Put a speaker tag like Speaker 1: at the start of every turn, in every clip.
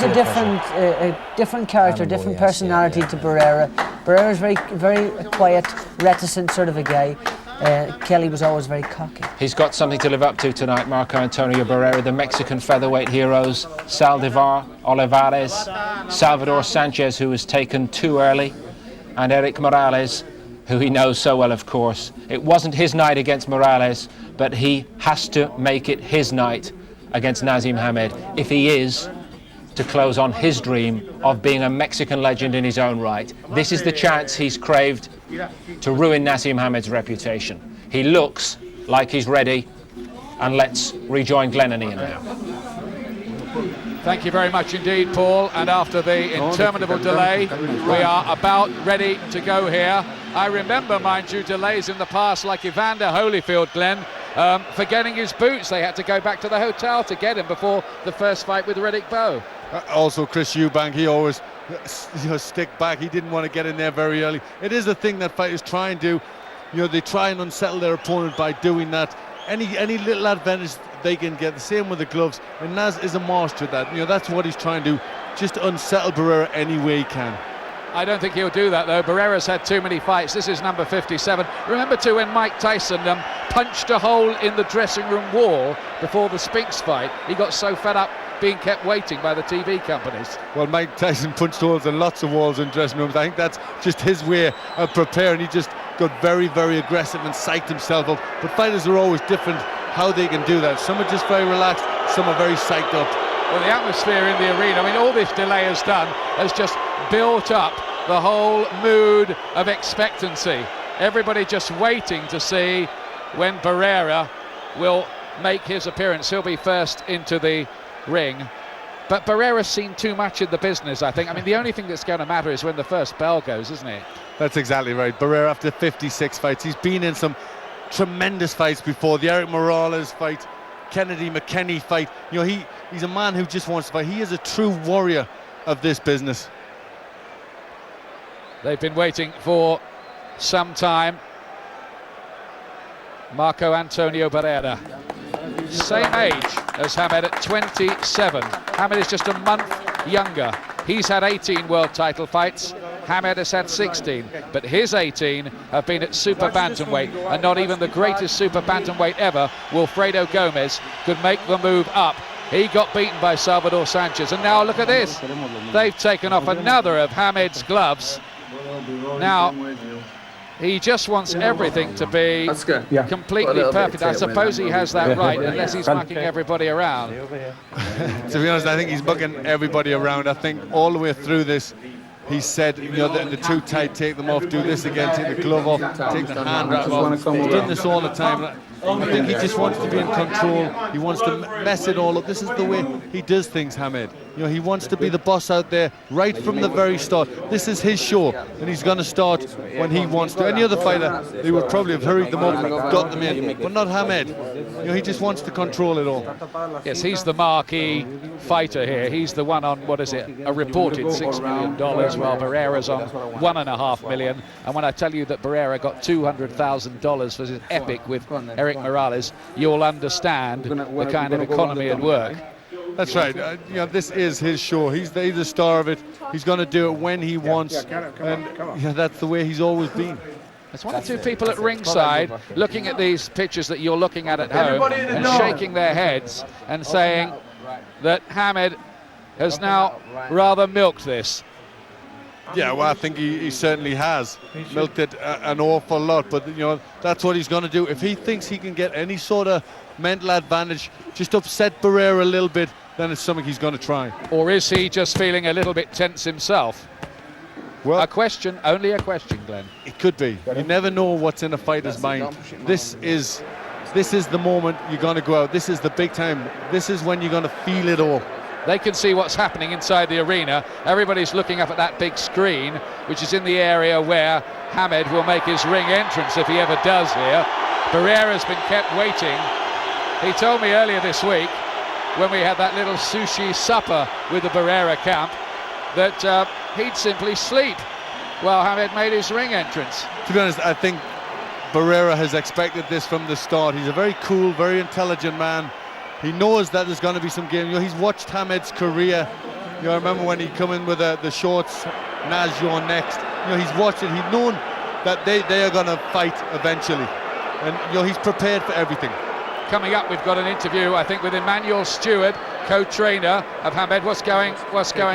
Speaker 1: A different character, different personality to Barrera. Barrera's very quiet, reticent sort of a guy. Kelly was always very cocky.
Speaker 2: He's got something to live up to tonight, Marco Antonio Barrera. The Mexican featherweight heroes, Saldivar, Olivares, Salvador Sanchez, who was taken too early, and Eric Morales, who he knows so well, of course. It wasn't his night against Morales, but he has to make it his night against Naseem Hamed if he is to close on his dream of being a Mexican legend in his own right. This is the chance he's craved to ruin Naseem Hamed's reputation. He looks like he's ready, and let's rejoin Glenn and Ian now.
Speaker 3: Thank you very much indeed, Paul, and after the interminable delay, we are about ready to go here. I remember, mind you, delays in the past like Evander Holyfield, Glenn, forgetting his boots. They had to go back to the hotel to get him before the first fight with Riddick Bowe.
Speaker 4: Also Chris Eubank, he always stick back. He didn't want to get in there very early. It is a thing that fighters try and do. They try and unsettle their opponent by doing that. Any little advantage they can get. The same with the gloves, and Naz is a master at that. That's what he's trying to do, just unsettle Barrera any way he can.
Speaker 3: I don't think he'll do that, though. Barrera's had too many fights. This is number 57. Remember, too, when Mike Tyson punched a hole in the dressing room wall before the Spinks fight, he got so fed up being kept waiting by the TV companies.
Speaker 4: Well, Mike Tyson punched holes in lots of walls in dressing rooms. I think that's just his way of preparing. He just got very, very aggressive and psyched himself up. But fighters are always different how they can do that. Some are just very relaxed, some are very psyched up.
Speaker 3: Well, the atmosphere in the arena, I mean, all this delay has done has just built up the whole mood of expectancy. Everybody just waiting to see when Barrera will make his appearance. He'll be first into the ring. But Barrera's seen too much in the business, I think. I mean, the only thing that's going to matter is when the first bell goes, isn't it?
Speaker 4: That's exactly right. Barrera, after 56 fights, he's been in some tremendous fights before. The Eric Morales fight, Kennedy McKenney fight. He's a man who just wants to fight. He is a true warrior of this business.
Speaker 3: They've been waiting for some time. Marco Antonio Barrera, same age as Hamed at 27. Hamed is just a month younger. He's had 18 world title fights. Hamed has had 16, but his 18 have been at super bantamweight, and not even the greatest super bantamweight ever, Wilfredo Gomez, could make the move up. He got beaten by Salvador Sanchez, and now look at this. They've taken off another of Hamed's gloves. Now, he just wants everything to be completely perfect. I suppose he has that right, unless he's mucking everybody around.
Speaker 4: To be honest, I think he's mucking everybody around. I think all the way through this, he said, the too tight, take them off, do this again, take the glove off, take the hand wrap off. He's done this all the time. I think he just wants to be in control. He wants to mess it all up. This is the way he does things, Hamed. He wants to be the boss out there right from the very start. This is his show, and he's going to start when he wants to. Any other fighter, they would probably have hurried them up and got them in, but not Hamed. He just wants to control it all.
Speaker 3: Yes, he's the marquee fighter here. He's the one on, what is it, a reported $6 million, while Barrera's on $1.5 million. And when I tell you that Barrera got $200,000 for his epic with Eric Morales, you'll understand the kind of economy at work.
Speaker 4: That's right. This is his show. He's the star of it. He's going to do it when he wants, and that's the way he's always been.
Speaker 3: There's one or two people at ringside looking at these pictures that you're looking at home and shaking their heads and saying that Hamed has now rather milked this.
Speaker 4: Yeah, well, I think he certainly has milked it an awful lot, but that's what he's going to do. If he thinks he can get any sort of mental advantage, just upset Barrera a little bit, then it's something he's going to try.
Speaker 3: Or is he just feeling a little bit tense himself? Well, only a question, Glenn.
Speaker 4: It could be. You never know what's in a fighter's mind. This is the moment you're going to go out. This is the big time. This is when you're going to feel it all.
Speaker 3: They can see what's happening inside the arena. Everybody's looking up at that big screen, which is in the area where Hamed will make his ring entrance if he ever does here. Barrera's been kept waiting. He told me earlier this week, when we had that little sushi supper with the Barrera camp, that he'd simply sleep while Hamed made his ring entrance.
Speaker 4: To be honest, I think Barrera has expected this from the start. He's a very cool, very intelligent man. He knows that there's going to be some game. He's watched Hamed's career I remember when he come in with the shorts, Naz, you're next. He's watching, he's known that they are going to fight eventually. And, he's prepared for everything.
Speaker 3: Coming up, we've got an interview, I think, with Emmanuel Stewart, co-trainer of Hamed. What's going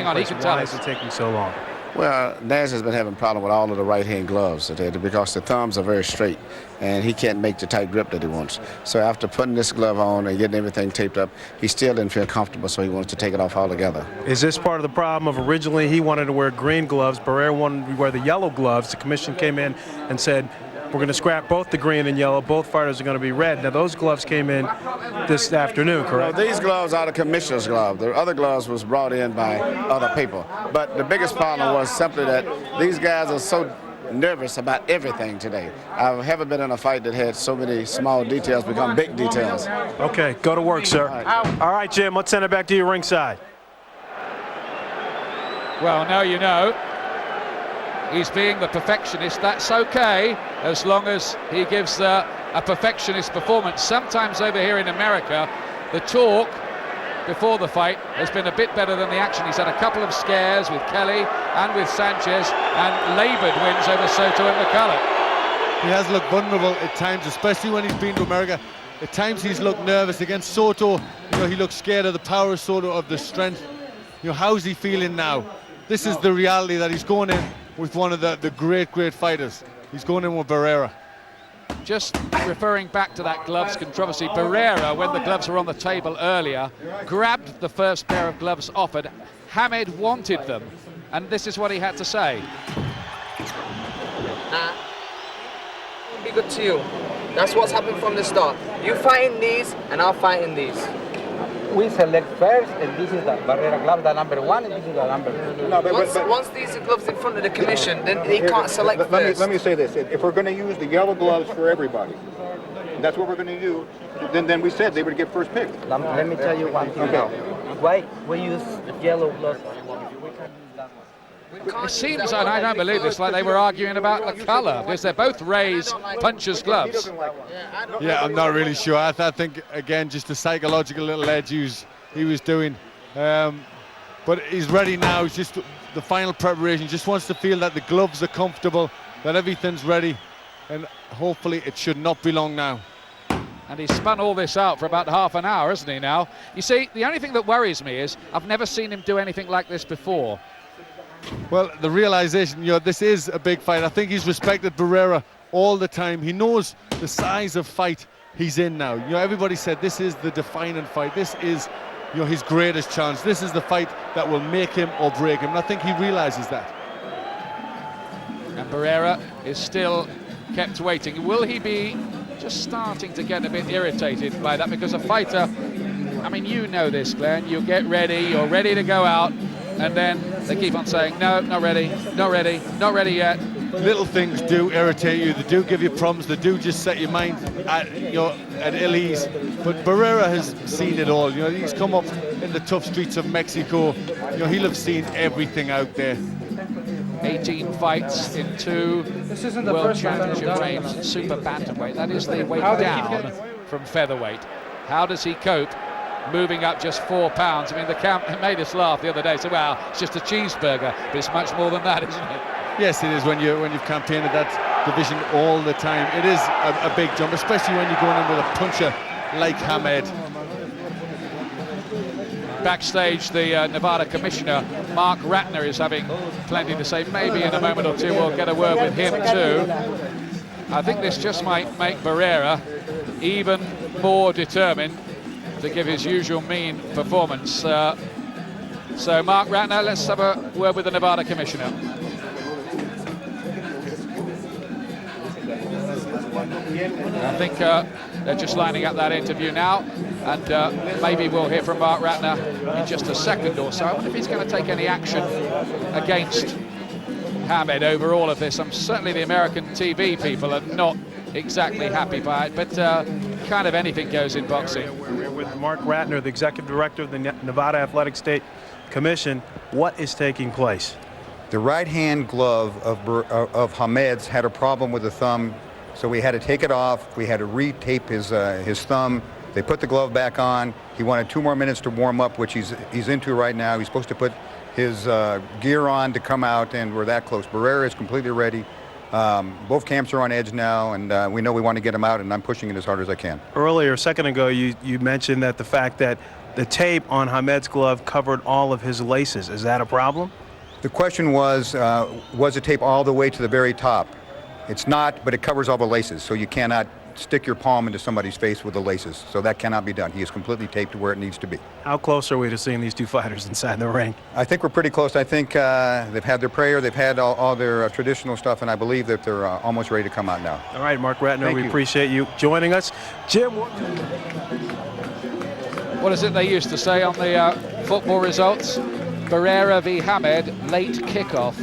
Speaker 3: on? He can tell us.
Speaker 5: Why is it taking so long?
Speaker 6: Well, Naz has been having a problem with all of the right-hand gloves today because the thumbs are very straight, and he can't make the tight grip that he wants. So after putting this glove on and getting everything taped up, he still didn't feel comfortable, so he wants to take it off altogether.
Speaker 5: Is this part of the problem of originally he wanted to wear green gloves, Barrera wanted to wear the yellow gloves? The commission came in and said, we're going to scrap both the green and yellow. Both fighters are going to be red. Now, those gloves came in this afternoon, correct?
Speaker 6: These gloves are the commissioner's gloves. The other gloves was brought in by other people. But the biggest problem was simply that these guys are so nervous about everything today. I haven't been in a fight that had so many small details become big details.
Speaker 5: Okay, go to work, sir. All right, Jim, let's send it back to you ringside.
Speaker 3: Well, now you know. He's being the perfectionist. That's okay, as long as he gives a perfectionist performance. Sometimes over here in America, the talk before the fight has been a bit better than the action. He's had a couple of scares with Kelly and with Sanchez, and laboured wins over Soto and McCullough.
Speaker 4: He has looked vulnerable at times, especially when he's been to America. At times he's looked nervous. Against Soto, he looked scared of the power of Soto, of the strength. How's he feeling now? This is the reality that he's going in with one of the great fighters. He's going in with Barrera.
Speaker 3: Just referring back to that gloves controversy, Barrera, when the gloves were on the table earlier, grabbed the first pair of gloves offered. Hamed wanted them, and this is what he had to say.
Speaker 7: Be good to you. That's what's happened from the start. You fight in these, and I'll fight in these.
Speaker 8: We select first, and this is the Barrera glove, the number 1, and this is the number 2.
Speaker 7: No, once these are gloves in front of the commission, then he can't select first.
Speaker 9: Let me say this. If we're going to use the yellow gloves for everybody, and that's what we're going to do, then we said they would get first pick.
Speaker 8: Let me tell you one thing now. Why we use yellow gloves?
Speaker 3: It seems, and I don't believe this, like they were arguing about the colour, because they're both Ray's puncher's gloves.
Speaker 4: Yeah, I'm not really sure. I think, again, just the psychological little edge he was doing. But he's ready now. It's just the final preparation. Just wants to feel that the gloves are comfortable, that everything's ready, and hopefully it should not be long now.
Speaker 3: And he's spun all this out for about half an hour, hasn't he now? You see, the only thing that worries me is I've never seen him do anything like this before.
Speaker 4: Well, the realization, this is a big fight. I think he's respected Barrera all the time. He knows the size of fight he's in now. Everybody said this is the defining fight. This is, his greatest chance. This is the fight that will make him or break him. And I think he realizes that.
Speaker 3: And Barrera is still kept waiting. Will he be just starting to get a bit irritated by that? Because a fighter, I mean, you know this, Glenn, you get ready, you're ready to go out, and then they keep on saying, no, not ready, not ready, not ready yet.
Speaker 4: Little things do irritate you, they do give you problems, they do just set your mind at ill ease. But Barrera has seen it all. He's come up in the tough streets of Mexico. He'll have seen everything out there.
Speaker 3: 18 fights in 2 World Championship reigns, super bantamweight. That is the weight down from featherweight. How does he cope moving up just 4 pounds? I mean, the camp made us laugh the other day. So, wow, it's just a cheeseburger, but it's much more than that, isn't it?
Speaker 4: Yes, it is. When you've campaigned at that division all the time, it is a big jump, especially when you're going in with a puncher like Hamed.
Speaker 3: Backstage, the Nevada commissioner, Mark Ratner, is having plenty to say. Maybe in a moment or two we'll get a word with him too. I think this just might make Barrera even more determined to give his usual mean performance. So Mark Ratner, let's have a word with the Nevada commissioner. I think they're just lining up that interview now, and maybe we'll hear from Mark Ratner in just a second or so. I wonder if he's going to take any action against Hamed over all of this. Certainly the American TV people are not exactly happy by it, but kind of anything goes in boxing.
Speaker 5: We're with Mark Ratner, the executive director of the Nevada Athletic State Commission. What is taking place?
Speaker 10: The right-hand glove of Hamed's had a problem with the thumb, so we had to take it off. We had to re-tape his thumb. They put the glove back on. He wanted 2 more minutes to warm up, which he's into right now. He's supposed to put his gear on to come out, and we're that close. Barrera is completely ready. Both camps are on edge now, and we know we want to get him out, and I'm pushing it as hard as I can.
Speaker 5: Earlier, a second ago, you mentioned that the fact that the tape on Hamed's glove covered all of his laces. Is that a problem?
Speaker 10: The question was the tape all the way to the very top? It's not, but it covers all the laces, so you cannot stick your palm into somebody's face with the laces. So that cannot be done. He is completely taped to where it needs to be.
Speaker 5: How close are we to seeing these two fighters inside the ring?
Speaker 10: I think we're pretty close. I think they've had their prayer, they've had all their traditional stuff, and I believe that they're almost ready to come out now.
Speaker 5: All right, Mark Ratner,
Speaker 10: Thank
Speaker 5: we
Speaker 10: you.
Speaker 5: appreciate you joining us. Jim.
Speaker 3: What is it they used to say on the football results? Barrera v. Hamed, late kickoff.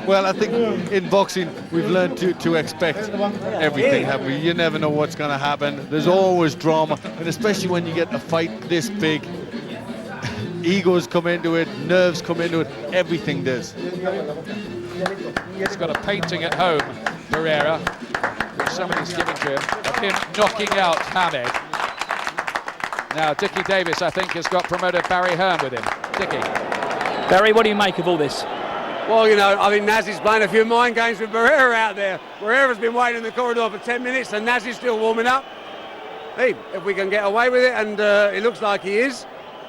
Speaker 4: Well, I think in boxing we've learned to expect everything, have we? You never know what's going to happen. There's always drama, and especially when you get a fight this big, egos come into it, nerves come into it, everything does.
Speaker 3: He's got a painting at home, Barrera, which somebody's given to him, of him knocking out Hamed. Now, Dickie Davis, I think, has got promoter Barry Hearn with him. Dickie.
Speaker 11: Barry, what do you make of all this?
Speaker 12: Well, you know, I think Naz is playing a few mind games with Barrera out there. Barrera's been waiting in the corridor for 10 minutes and Naz is still warming up. Hey, if we can get away with it, and it looks like he is.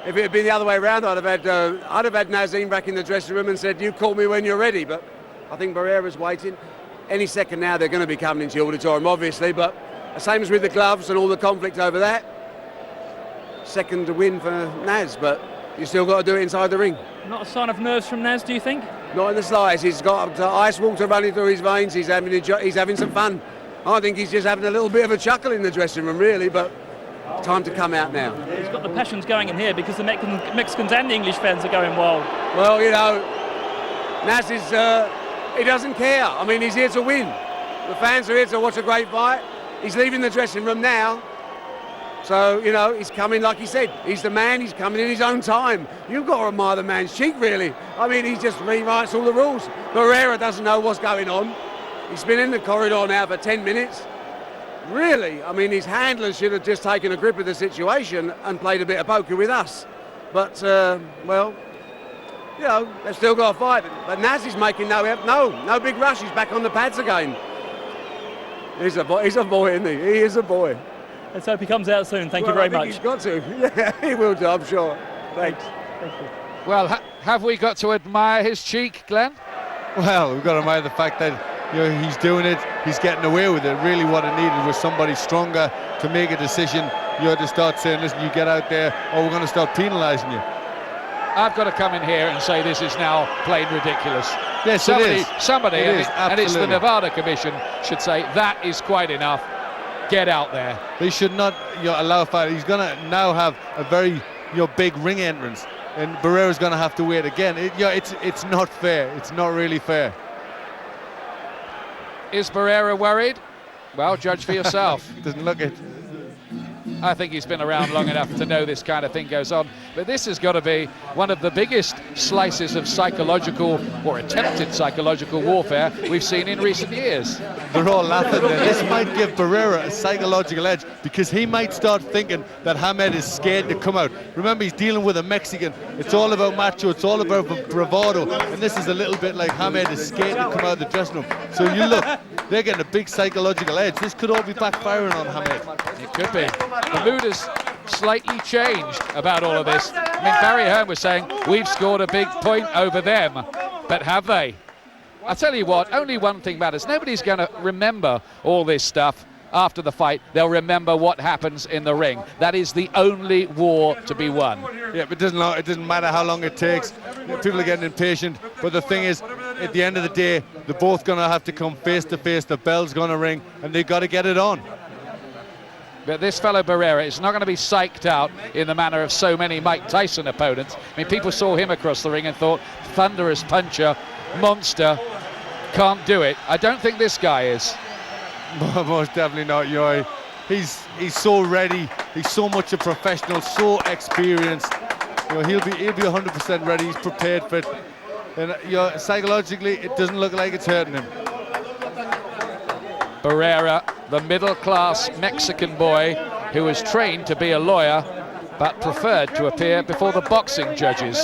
Speaker 12: If it had been the other way around, I'd have had Naseem back in the dressing room and said, you call me when you're ready. But I think Barrera's waiting. Any second now, they're going to be coming into the auditorium, obviously. But the same as with the gloves and all the conflict over that. Second win for Naz, but you still got to do it inside the ring.
Speaker 11: Not a sign of nerves from Naz, do you think?
Speaker 12: Not in the slightest. He's got ice water running through his veins. He's having some fun. I think he's just having a little bit of a chuckle in the dressing room, really, but time to come out now.
Speaker 11: He's got the passions going in here because the Mexicans and the English fans are going wild.
Speaker 12: Well, you know, Naz is, he doesn't care. I mean, he's here to win. The fans are here to watch a great fight. He's leaving the dressing room now. So, you know, he's coming, like he said, he's the man, he's coming in his own time. You've got to admire the man's cheek, really. I mean, he just rewrites all the rules. Barrera doesn't know what's going on. He's been in the corridor now for 10 minutes. Really, I mean, his handlers should have just taken a grip of the situation and played a bit of poker with us. But, well, you know, they've still got a fight. But Naz is making no big rush. He's back on the pads again. He's a boy, isn't he? He is a boy.
Speaker 11: Let's hope he comes out soon. Thank you very much.
Speaker 12: He's got to. Yeah, he will do, I'm sure. Thanks.
Speaker 11: Thank you.
Speaker 3: Well, have we got to admire his cheek, Glenn?
Speaker 4: Well, we've got to admire the fact that, you know, he's doing it, he's getting away with it. Really what it needed was somebody stronger to make a decision. You had to start saying, listen, you get out there or we're going to start penalising you.
Speaker 3: I've got to come in here and say this is now plain ridiculous.
Speaker 4: Yes,
Speaker 3: somebody,
Speaker 4: it is,
Speaker 3: and it's the
Speaker 4: absolutely.
Speaker 3: Nevada Commission, should say that is quite enough. Get out there.
Speaker 4: They should not, you know, allow a fight. He's going to now have a very, you know, big ring entrance, and Barrera's going to have to wait again. It's not fair. It's not really fair.
Speaker 3: Is Barrera worried? Well, judge for yourself.
Speaker 4: Doesn't look it.
Speaker 3: I think he's been around long enough to know this kind of thing goes on. But this has got to be one of the biggest slices of psychological or attempted psychological warfare we've seen in recent years.
Speaker 4: They're all laughing there. This might give Barrera a psychological edge because he might start thinking that Hamed is scared to come out. Remember, he's dealing with a Mexican. It's all about macho. It's all about bravado. And this is a little bit like Hamed is scared to come out of the dressing room. So you look, they're getting a big psychological edge. This could all be backfiring on Hamed.
Speaker 3: It could be. The mood has slightly changed about all of this. I mean, Barry Hearn was saying, we've scored a big point over them. But have they? I'll tell you what, only one thing matters. Nobody's going to remember all this stuff after the fight. They'll remember what happens in the ring. That is the only war to be won.
Speaker 4: Yeah, but it doesn't matter how long it takes. People are getting impatient. But the thing is, at the end of the day, they're both going to have to come face to face. The bell's going to ring, and they've got to get it on.
Speaker 3: But this fellow Barrera is not going to be psyched out in the manner of so many Mike Tyson opponents. I mean, people saw him across the ring and thought, thunderous puncher, monster, can't do it. I don't think this guy is.
Speaker 4: Most definitely not, Yoy. He's so ready. He's so much a professional, so experienced. You know, he'll be 100% ready. He's prepared for it. And you know, psychologically, it doesn't look like it's hurting him.
Speaker 3: Barrera, the middle-class Mexican boy who was trained to be a lawyer but preferred to appear before the boxing judges.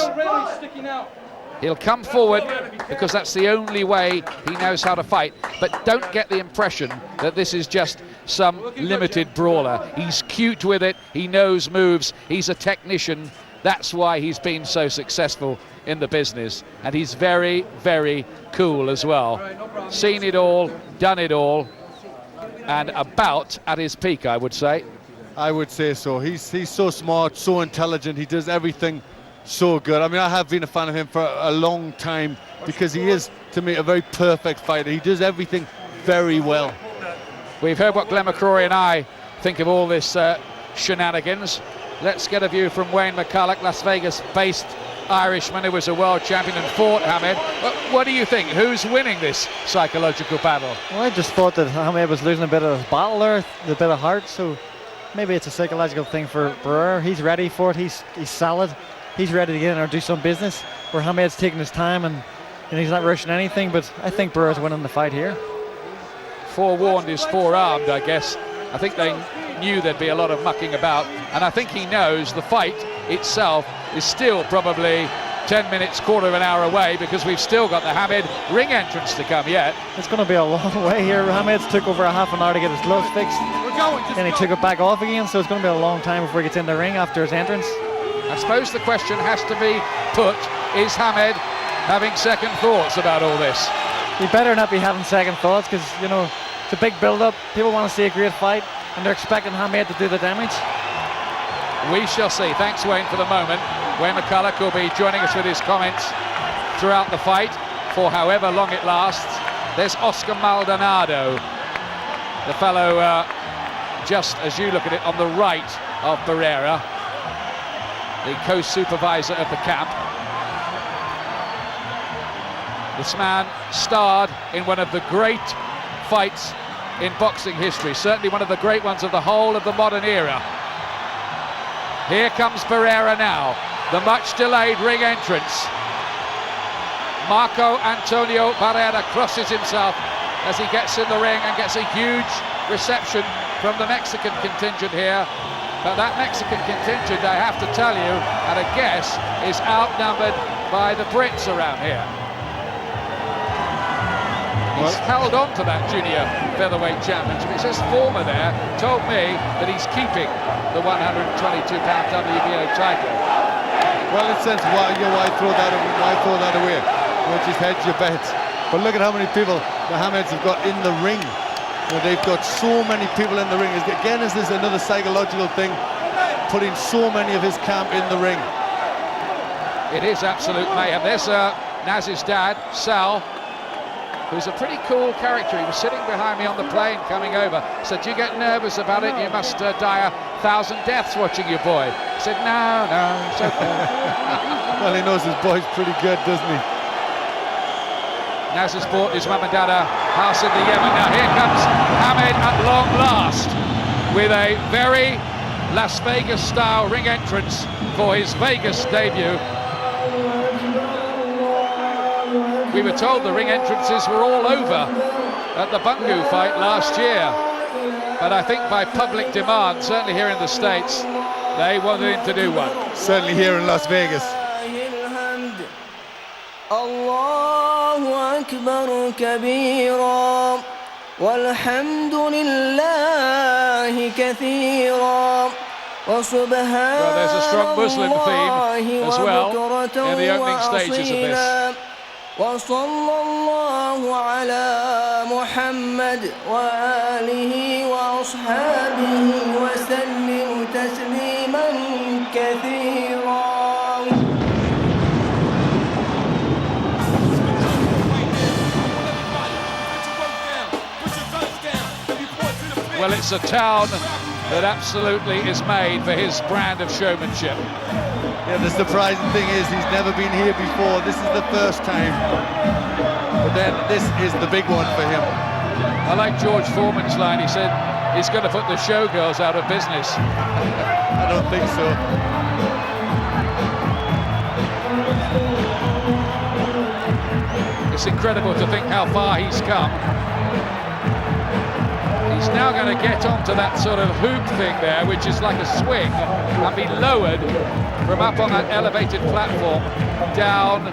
Speaker 3: He'll come forward because that's the only way he knows how to fight. But don't get the impression that this is just some limited brawler. He's cute with it, he knows moves, he's a technician. That's why he's been so successful in the business. And he's very, very cool as well. Seen it all, done it all, and about at his peak, I would say.
Speaker 4: I would say so. He's so smart, so intelligent, he does everything so good. I mean, I have been a fan of him for a long time because he is, to me, a very perfect fighter. He does everything very well.
Speaker 3: We've heard what Glenn McCrory and I think of all this shenanigans. Let's get a view from Wayne McCulloch, Las Vegas-based Irishman who was a world champion and fought Hamed. What do you think? Who's winning this psychological battle?
Speaker 13: Well, I just thought that Hamed was losing a bit of his battle there, a bit of heart, so maybe it's a psychological thing for Barrera. He's ready for it, he's solid. He's ready to get in there and do some business, where Hamed's taking his time and he's not rushing anything, but I think Barrera's winning the fight here.
Speaker 3: Forewarned is forearmed, I guess. I think they knew there'd be a lot of mucking about, and I think he knows the fight itself is still probably 10 minutes, quarter of an hour away, because we've still got the Hamed ring entrance to come yet.
Speaker 13: It's going to be a long way here. Hamed's took over a half an hour to get his gloves fixed, then he took it back off again, so it's going to be a long time before he gets in the ring after his entrance.
Speaker 3: I suppose the question has to be put, is Hamed having second thoughts about all this?
Speaker 13: He better not be having second thoughts, because, you know, it's a big build-up. People want to see a great fight, and they're expecting Hamed to do the damage.
Speaker 3: We shall see. Thanks, Wayne, for the moment. Wayne McCulloch will be joining us with his comments throughout the fight for however long it lasts. There's Oscar Maldonado, the fellow, just as you look at it, on the right of Barrera, the co-supervisor of the camp. This man starred in one of the great fights in boxing history, certainly one of the great ones of the whole of the modern era. Here comes Barrera now, the much delayed ring entrance. Marco Antonio Barrera crosses himself as he gets in the ring and gets a huge reception from the Mexican contingent here. But that Mexican contingent, I have to tell you, at a guess, is outnumbered by the Brits around here. He's held on to that junior featherweight championship. It says former there, told me that he's keeping the 122-pound WBO title.
Speaker 4: Well, in a sense, why throw that away? Well, just hedge your bets. But look at how many people the Hameds have got in the ring. Well, they've got so many people in the ring. Again, is this another psychological thing, putting so many of his camp in the ring?
Speaker 3: It is absolute mayhem. There's Naz's dad, Sal, who's a pretty cool character. He was sitting behind me on the plane coming over. Said, do you get nervous about it? You must die 1,000 deaths watching your boy. I said, no, it's okay.
Speaker 4: Well, he knows his boy's pretty good, doesn't he?
Speaker 3: Naz has bought his mum and dad a house in the Yemen. Now here comes Hamed at long last with a very Las Vegas style ring entrance for his Vegas debut. We were told the ring entrances were all over at the Bungu fight last year, but I think by public demand, certainly here in the States, they wanted him to do one.
Speaker 4: Certainly here in Las Vegas.
Speaker 14: الله أكبر كبيرا والحمد لله كثيرا وسبحان
Speaker 3: Well, there's a strong Muslim theme as well in the opening stages of this.
Speaker 14: وصلى الله على محمد وآله وأصحابه وسلم تسليما كثيرا.
Speaker 3: Well, it's a town that absolutely is made for his brand of showmanship.
Speaker 4: Yeah, the surprising thing is he's never been here before. This is the first time. But then this is the big one for him.
Speaker 3: I like George Foreman's line. He said he's going to put the showgirls out of business.
Speaker 4: I don't think so.
Speaker 3: It's incredible to think how far he's come. He's now going to get onto that sort of hoop thing there, which is like a swing, and be lowered from up on that elevated platform down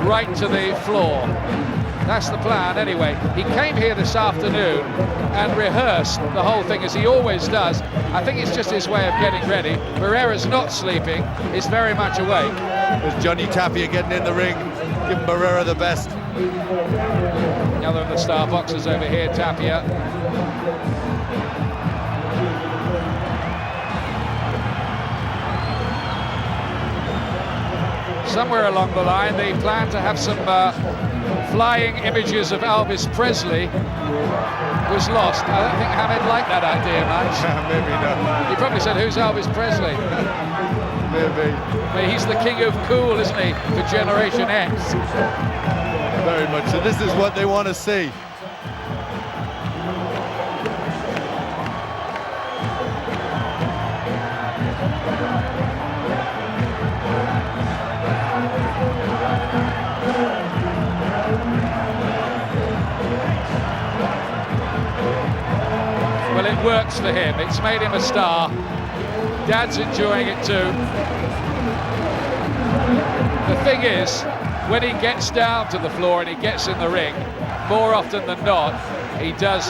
Speaker 3: right to the floor. That's the plan anyway. He came here this afternoon and rehearsed the whole thing as he always does. I think it's just his way of getting ready. Barrera's not sleeping, he's very much awake.
Speaker 4: There's Johnny Tapia getting in the ring, giving Barrera the best.
Speaker 3: Another of the star boxers over here, Tapia. Somewhere along the line, they plan to have some flying images of Elvis Presley. Was lost. I don't think Hamed liked that idea much.
Speaker 4: Maybe not.
Speaker 3: He probably said, "Who's Elvis Presley?"
Speaker 4: Maybe.
Speaker 3: But he's the king of cool, isn't he, for Generation X?
Speaker 4: Very much. So this is what they want to see.
Speaker 3: Well, it works for him. It's made him a star. Dad's enjoying it too. The thing is, when he gets down to the floor and he gets in the ring, more often than not, he does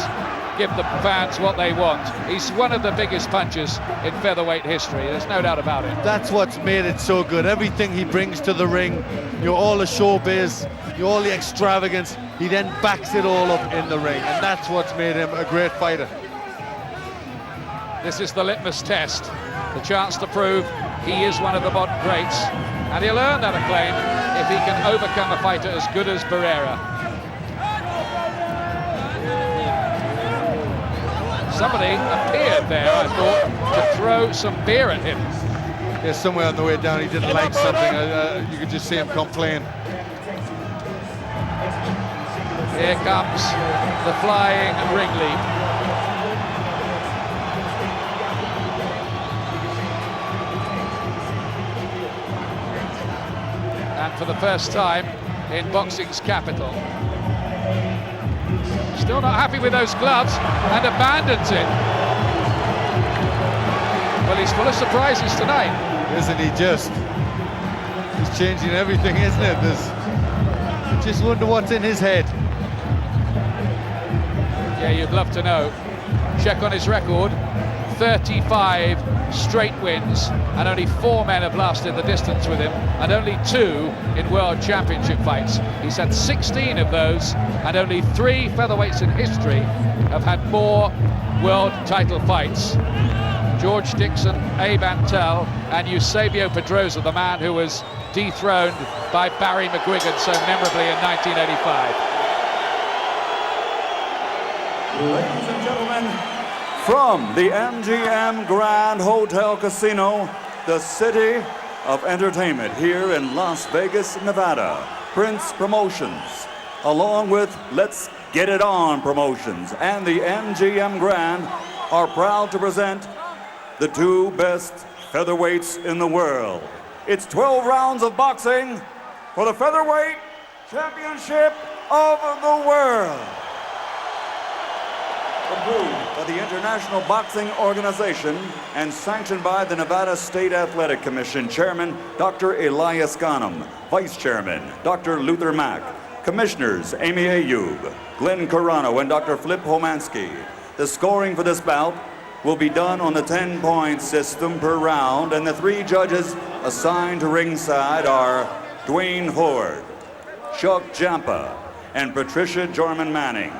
Speaker 3: give the fans what they want. He's one of the biggest punchers in featherweight history. There's no doubt about it.
Speaker 4: That's what's made it so good. Everything he brings to the ring, all the showbiz, all the extravagance, he then backs it all up in the ring, and that's what's made him a great fighter.
Speaker 3: This is the litmus test, the chance to prove he is one of the modern greats, and he'll earn that acclaim if he can overcome a fighter as good as Barrera. Somebody appeared there, I thought, to throw some beer at him.
Speaker 4: Yeah, somewhere on the way down he didn't like something. You could just see him complain.
Speaker 3: Here comes the flying ring leap. And for the first time in boxing's capital. Still not happy with those gloves and abandons it. Well, he's full of surprises tonight.
Speaker 4: Isn't he just? He's changing everything, isn't it? Just wonder what's in his head.
Speaker 3: Yeah, you'd love to know. Check on his record. 35 straight wins, and only 4 men have lasted the distance with him, and only 2 in World Championship fights. He's had 16 of those, and only 3 featherweights in history have had more world title fights. George Dixon, Abe Antel, and Eusebio Pedrosa, the man who was dethroned by Barry McGuigan so memorably in 1985.
Speaker 15: Ladies and gentlemen, from the MGM Grand Hotel Casino, the city of entertainment here in Las Vegas, Nevada, Prince Promotions, along with Let's Get It On Promotions and the MGM Grand are proud to present the 2 best featherweights in the world. It's 12 rounds of boxing for the Featherweight Championship of the World. Approved by the International Boxing Organization and sanctioned by the Nevada State Athletic Commission Chairman Dr. Elias Ghanem, Vice Chairman Dr. Luther Mack, Commissioners Amy Ayub, Glenn Carano, and Dr. Flip Homansky. The scoring for this bout will be done on the 10-point system per round, and the 3 judges assigned to ringside are Dwayne Ford, Chuck Jampa, and Patricia Jorman Manning.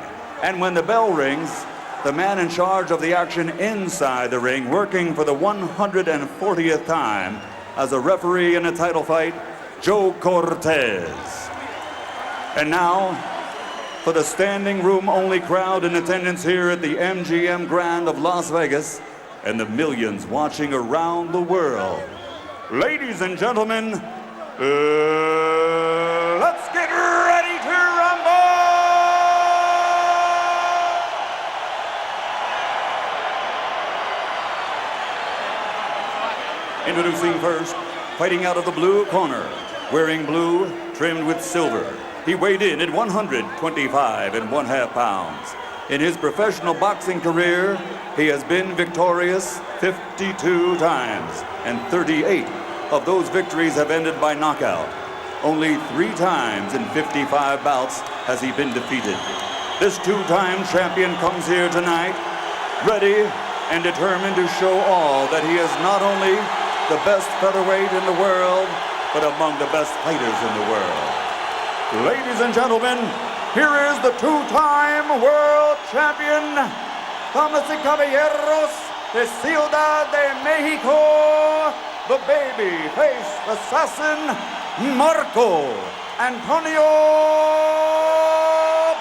Speaker 15: And when the bell rings, the man in charge of the action inside the ring, working for the 140th time as a referee in a title fight, Joe Cortez. And now, for the standing room only crowd in attendance here at the MGM Grand of Las Vegas and the millions watching around the world, ladies and gentlemen, let's get ready to rumble! Introducing first, fighting out of the blue corner, wearing blue, trimmed with silver. He weighed in at 125 1/2 pounds. In his professional boxing career, he has been victorious 52 times, and 38 of those victories have ended by knockout. Only 3 times in 55 bouts has he been defeated. This 2-time champion comes here tonight, ready and determined to show all that he is not only the best featherweight in the world, but among the best fighters in the world. Ladies and gentlemen, here is the 2-time world champion, damas y caballeros, de Ciudad de Mexico, the baby-face assassin, Marco Antonio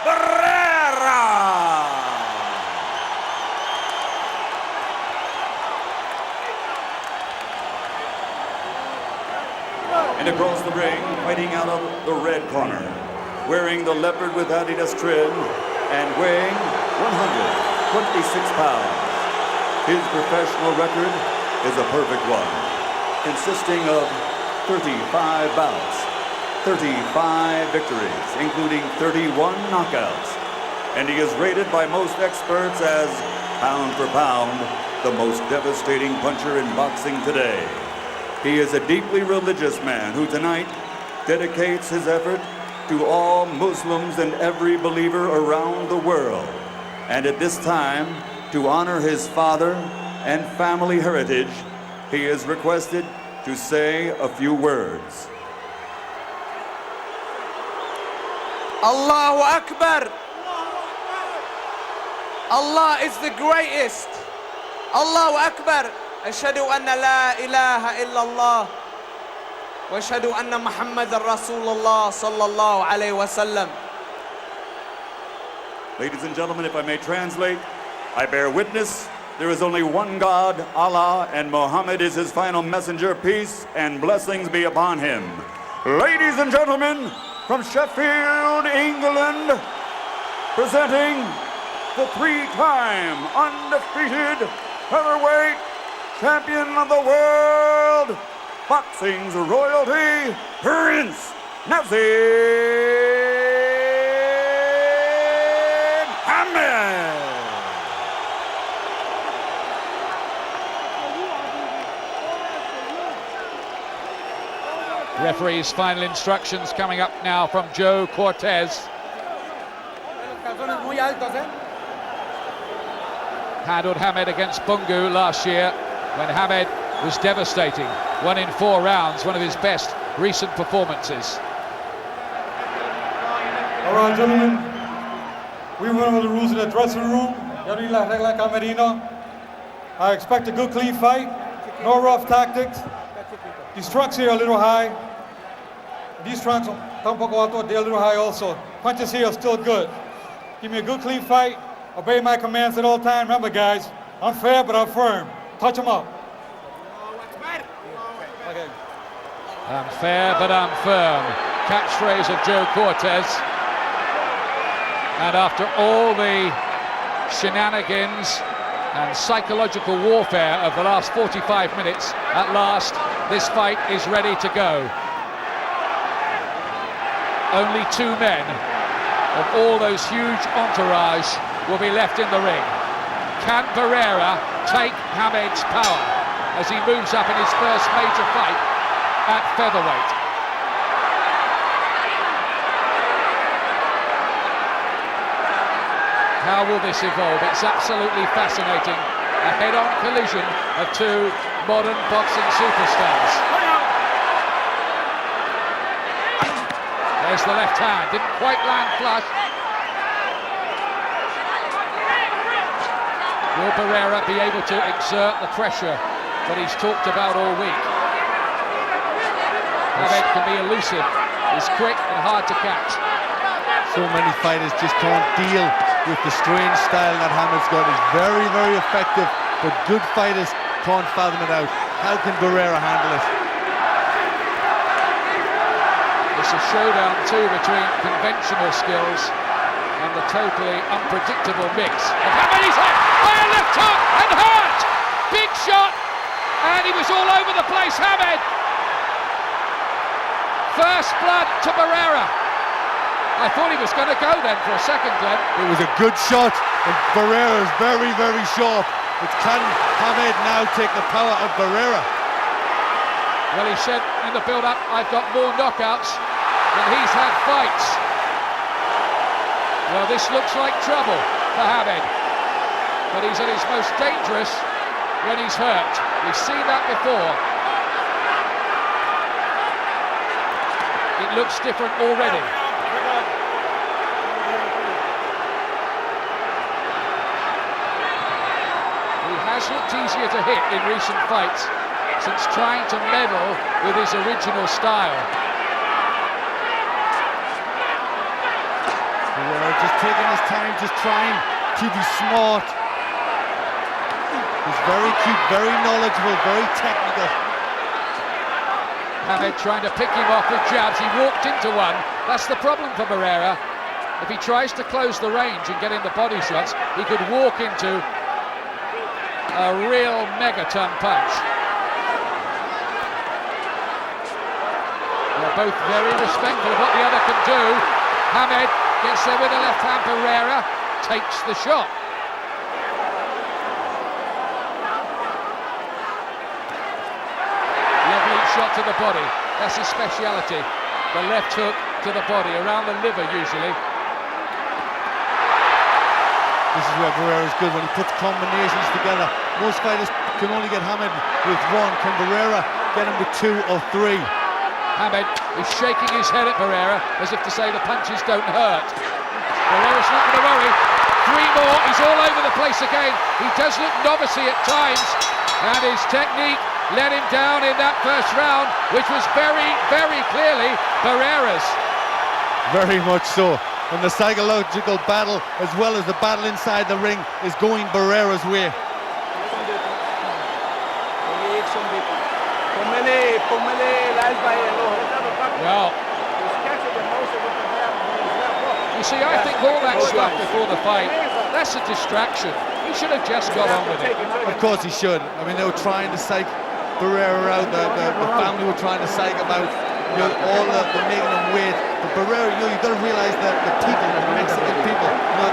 Speaker 15: Barrera. And across the ring, fighting out of the red corner, wearing the leopard with Adidas trim and weighing 126 pounds. His professional record is a perfect one, consisting of 35 bouts, 35 victories, including 31 knockouts. And he is rated by most experts as, pound for pound, the most devastating puncher in boxing today. He is a deeply religious man who tonight dedicates his effort to all Muslims and every believer around the world. And at this time, to honor his father and family heritage, he is requested to say a few words.
Speaker 7: Allahu Akbar. Allah is the greatest. Allahu Akbar. أشهد أن لا إله إلا الله وأشهد أن محمد رسول الله صلى الله عليه وسلم.
Speaker 15: Ladies and gentlemen, if I may translate, I bear witness there is only one God, Allah, and Muhammad is his final messenger. Peace and blessings be upon him. Ladies and gentlemen, from Sheffield, England, presenting the 3-time undefeated featherweight champion of the world, boxing's royalty, Prince Naseem Hamed.
Speaker 3: Referee's final instructions coming up now from Joe Cortez. Handled Hamed against Bungu last year when Hamed was devastating. 1 in 4 rounds, one of his best recent performances.
Speaker 16: All right, gentlemen, we went over the rules of the dressing room. I expect a good, clean fight, no rough tactics. These trunks here are a little high. These trunks, tampoco alto, they're a little high also. Punches here are still good. Give me a good, clean fight. Obey my commands at all times. Remember, guys, I'm fair, but I'm firm. Touch them up. Okay.
Speaker 3: I'm fair, but I'm firm. Catchphrase of Joe Cortez. And after all the shenanigans and psychological warfare of the last 45 minutes, at last, this fight is ready to go. Only 2 men of all those huge entourage will be left in the ring. Can Barrera take Hamed's power as he moves up in his first major fight at featherweight? How will this evolve? It's absolutely fascinating. A head-on collision of 2 modern boxing superstars. There's the left hand, didn't quite land flush. Will Barrera be able to exert the pressure that he's talked about all week? Hamed can be elusive, he's quick and hard to catch.
Speaker 4: So many fighters just can't deal with the strange style that Hamed's got. Is very, very effective, but good fighters can't fathom it out. How can Barrera handle it?
Speaker 3: It's a showdown too between conventional skills and the totally unpredictable mix of Hamed. He's hit by a left hook and hurt! Big shot, and he was all over the place, Hamed. First blood to Barrera. I thought he was going to go then for a second, Glenn.
Speaker 4: It was a good shot, and Barrera's very, very sharp. It's can Hamed now take the power of Barrera?
Speaker 3: Well, he said in the build-up, I've got more knockouts than he's had fights. Well, this looks like trouble for Hamed, but he's at his most dangerous when he's hurt. We've seen that before. It looks different already. He has looked easier to hit in recent fights since trying to meddle with his original style.
Speaker 4: Just taking his time, just trying to be smart. He's very cute, very knowledgeable, very technical.
Speaker 3: Hamed trying to pick him off with jabs. He walked into one. That's the problem for Barrera. If he tries to close the range and get in the body shots, he could walk into a real megaton punch. They're both very respectful of what the other can do. Hamed gets there with the left hand. Barrera takes the shot. Lovely shot to the body. That's his speciality. The left hook to the body, around the liver usually.
Speaker 4: This is where Barrera's good, when he puts combinations together. Most fighters can only get Hamed with one. Can Barrera get him with 2 or 3?
Speaker 3: Hamed is shaking his head at Barrera as if to say the punches don't hurt. Barrera's not going to worry. 3 more, he's all over the place again. He does look novice-y at times, and his technique let him down in that first round, which was very, very clearly Barrera's.
Speaker 4: Very much so. And the psychological battle, as well as the battle inside the ring, is going Barrera's way.
Speaker 3: Well, you see, I think all that stuff before the fight, that's a distraction. He should have just got on with it.
Speaker 4: Of course he should. I mean, they were trying to psych Barrera out. The family were trying to psych him out. You know, all the making him wait. But Barrera, you know, you've got to realise that the people, the Mexican people, you know,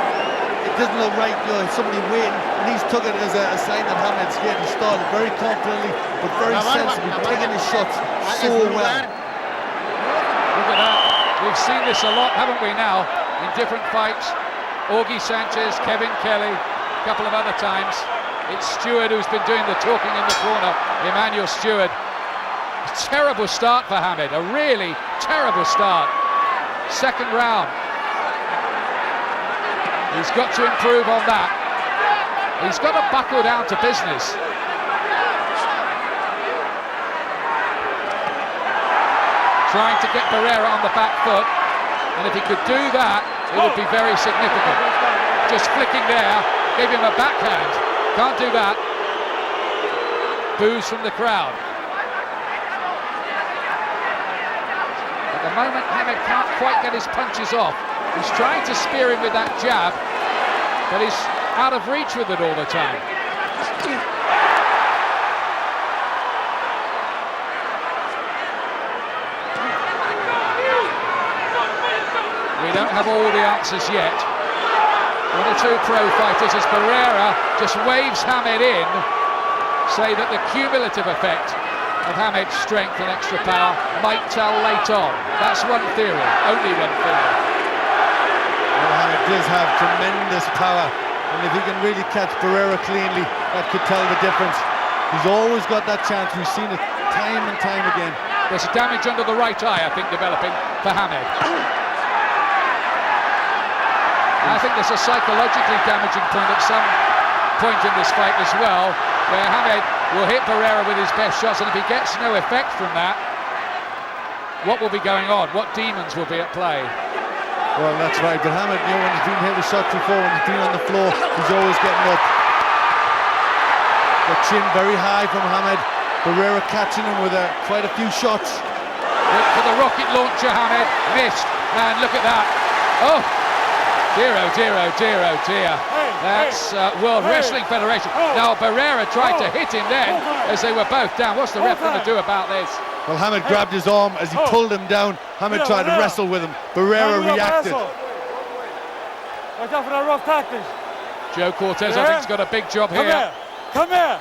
Speaker 4: it doesn't look right, you know, somebody waiting, and he's took it as a sign that Hamed's scared. He started very confidently, but very sensibly, taking his shots so well.
Speaker 3: Look at that. We've seen this a lot, haven't we now, in different fights. Augie Sanchez, Kevin Kelly, a couple of other times. It's Stewart who's been doing the talking in the corner, Emmanuel Stewart. A terrible start for Hamed, a really terrible start. Second round. He's got to improve on that. He's got to buckle down to business. Trying to get Barrera on the back foot, and if he could do that, it would be very significant. Just flicking there, gave him a backhand. Can't do that. Boos from the crowd. At the moment, Hamed can't quite get his punches off. He's trying to spear him with that jab, but he's out of reach with it all the time. We don't have all the answers yet. 1 or 2 pro fighters, as Barrera just waves Hamed in, say that the cumulative effect of Hamed's strength and extra power might tell late on. That's one theory, only one theory.
Speaker 4: Well, Hamed does have tremendous power, and if he can really catch Barrera cleanly, that could tell the difference. He's always got that chance. We've seen it time and time again.
Speaker 3: There's damage under the right eye, I think, developing for Hamed. I think there's a psychologically damaging point at some point in this fight as well, where Hamed will hit Barrera with his best shots, and if he gets no effect from that, what will be going on? What demons will be at play?
Speaker 4: Well, that's right, but Hamed, you know, when he's been hit with shots before, when he's been on the floor, he's always getting up. The chin very high from Hamed. Barrera catching him with quite a few shots.
Speaker 3: Look for the rocket launcher, Hamed, missed, and look at that. Oh! Dear, oh dear, oh dear, oh dear. That's World Wrestling Federation. Now Barrera tried to hit him then as they were both down. What's the ref going to do about this?
Speaker 4: Well, Hamed grabbed his arm as he pulled him down. Hamed tried to wrestle with him. Barrera reacted.
Speaker 16: Watch out for that rough tactics.
Speaker 3: Joe Cortez, I think, has got a big job here.
Speaker 16: Come here.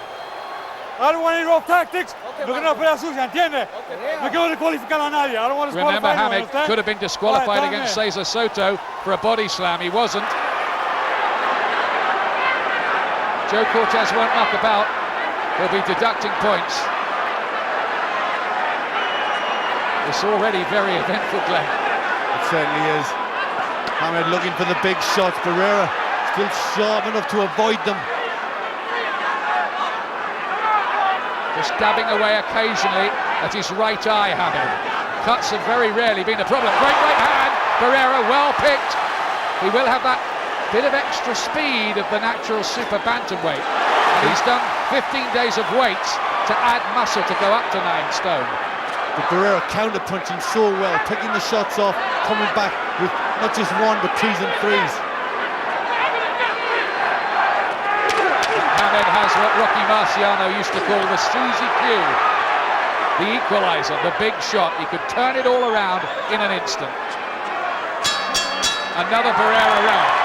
Speaker 16: I don't want any rough tactics. We're going to play sucia, ¿entiendes? No quiero descualificar a nadie. I don't want to
Speaker 3: Remember,
Speaker 16: disqualify
Speaker 3: Hamed could have been disqualified against Cesar Soto for a body slam. He wasn't. Joe Cortez won't muck about. He'll be deducting points. It's already very eventful, Glenn.
Speaker 4: It certainly is. Hamed looking for the big shots. Barrera still sharp enough to avoid them.
Speaker 3: Just dabbing away occasionally at his right eye, Hamed. Cuts have very rarely been a problem. Great right hand. Barrera well picked. He will have that bit of extra speed of the natural super bantamweight. And he's done 15 days of weights to add muscle to go up to 9 stone.
Speaker 4: But Barrera counter-punching so well, taking the shots off, coming back with not just 1 but 2s and 3s.
Speaker 3: Hamed has what Rocky Marciano used to call the Suzy Q, the equalizer, the big shot. He could turn it all around in an instant. Another Barrera round.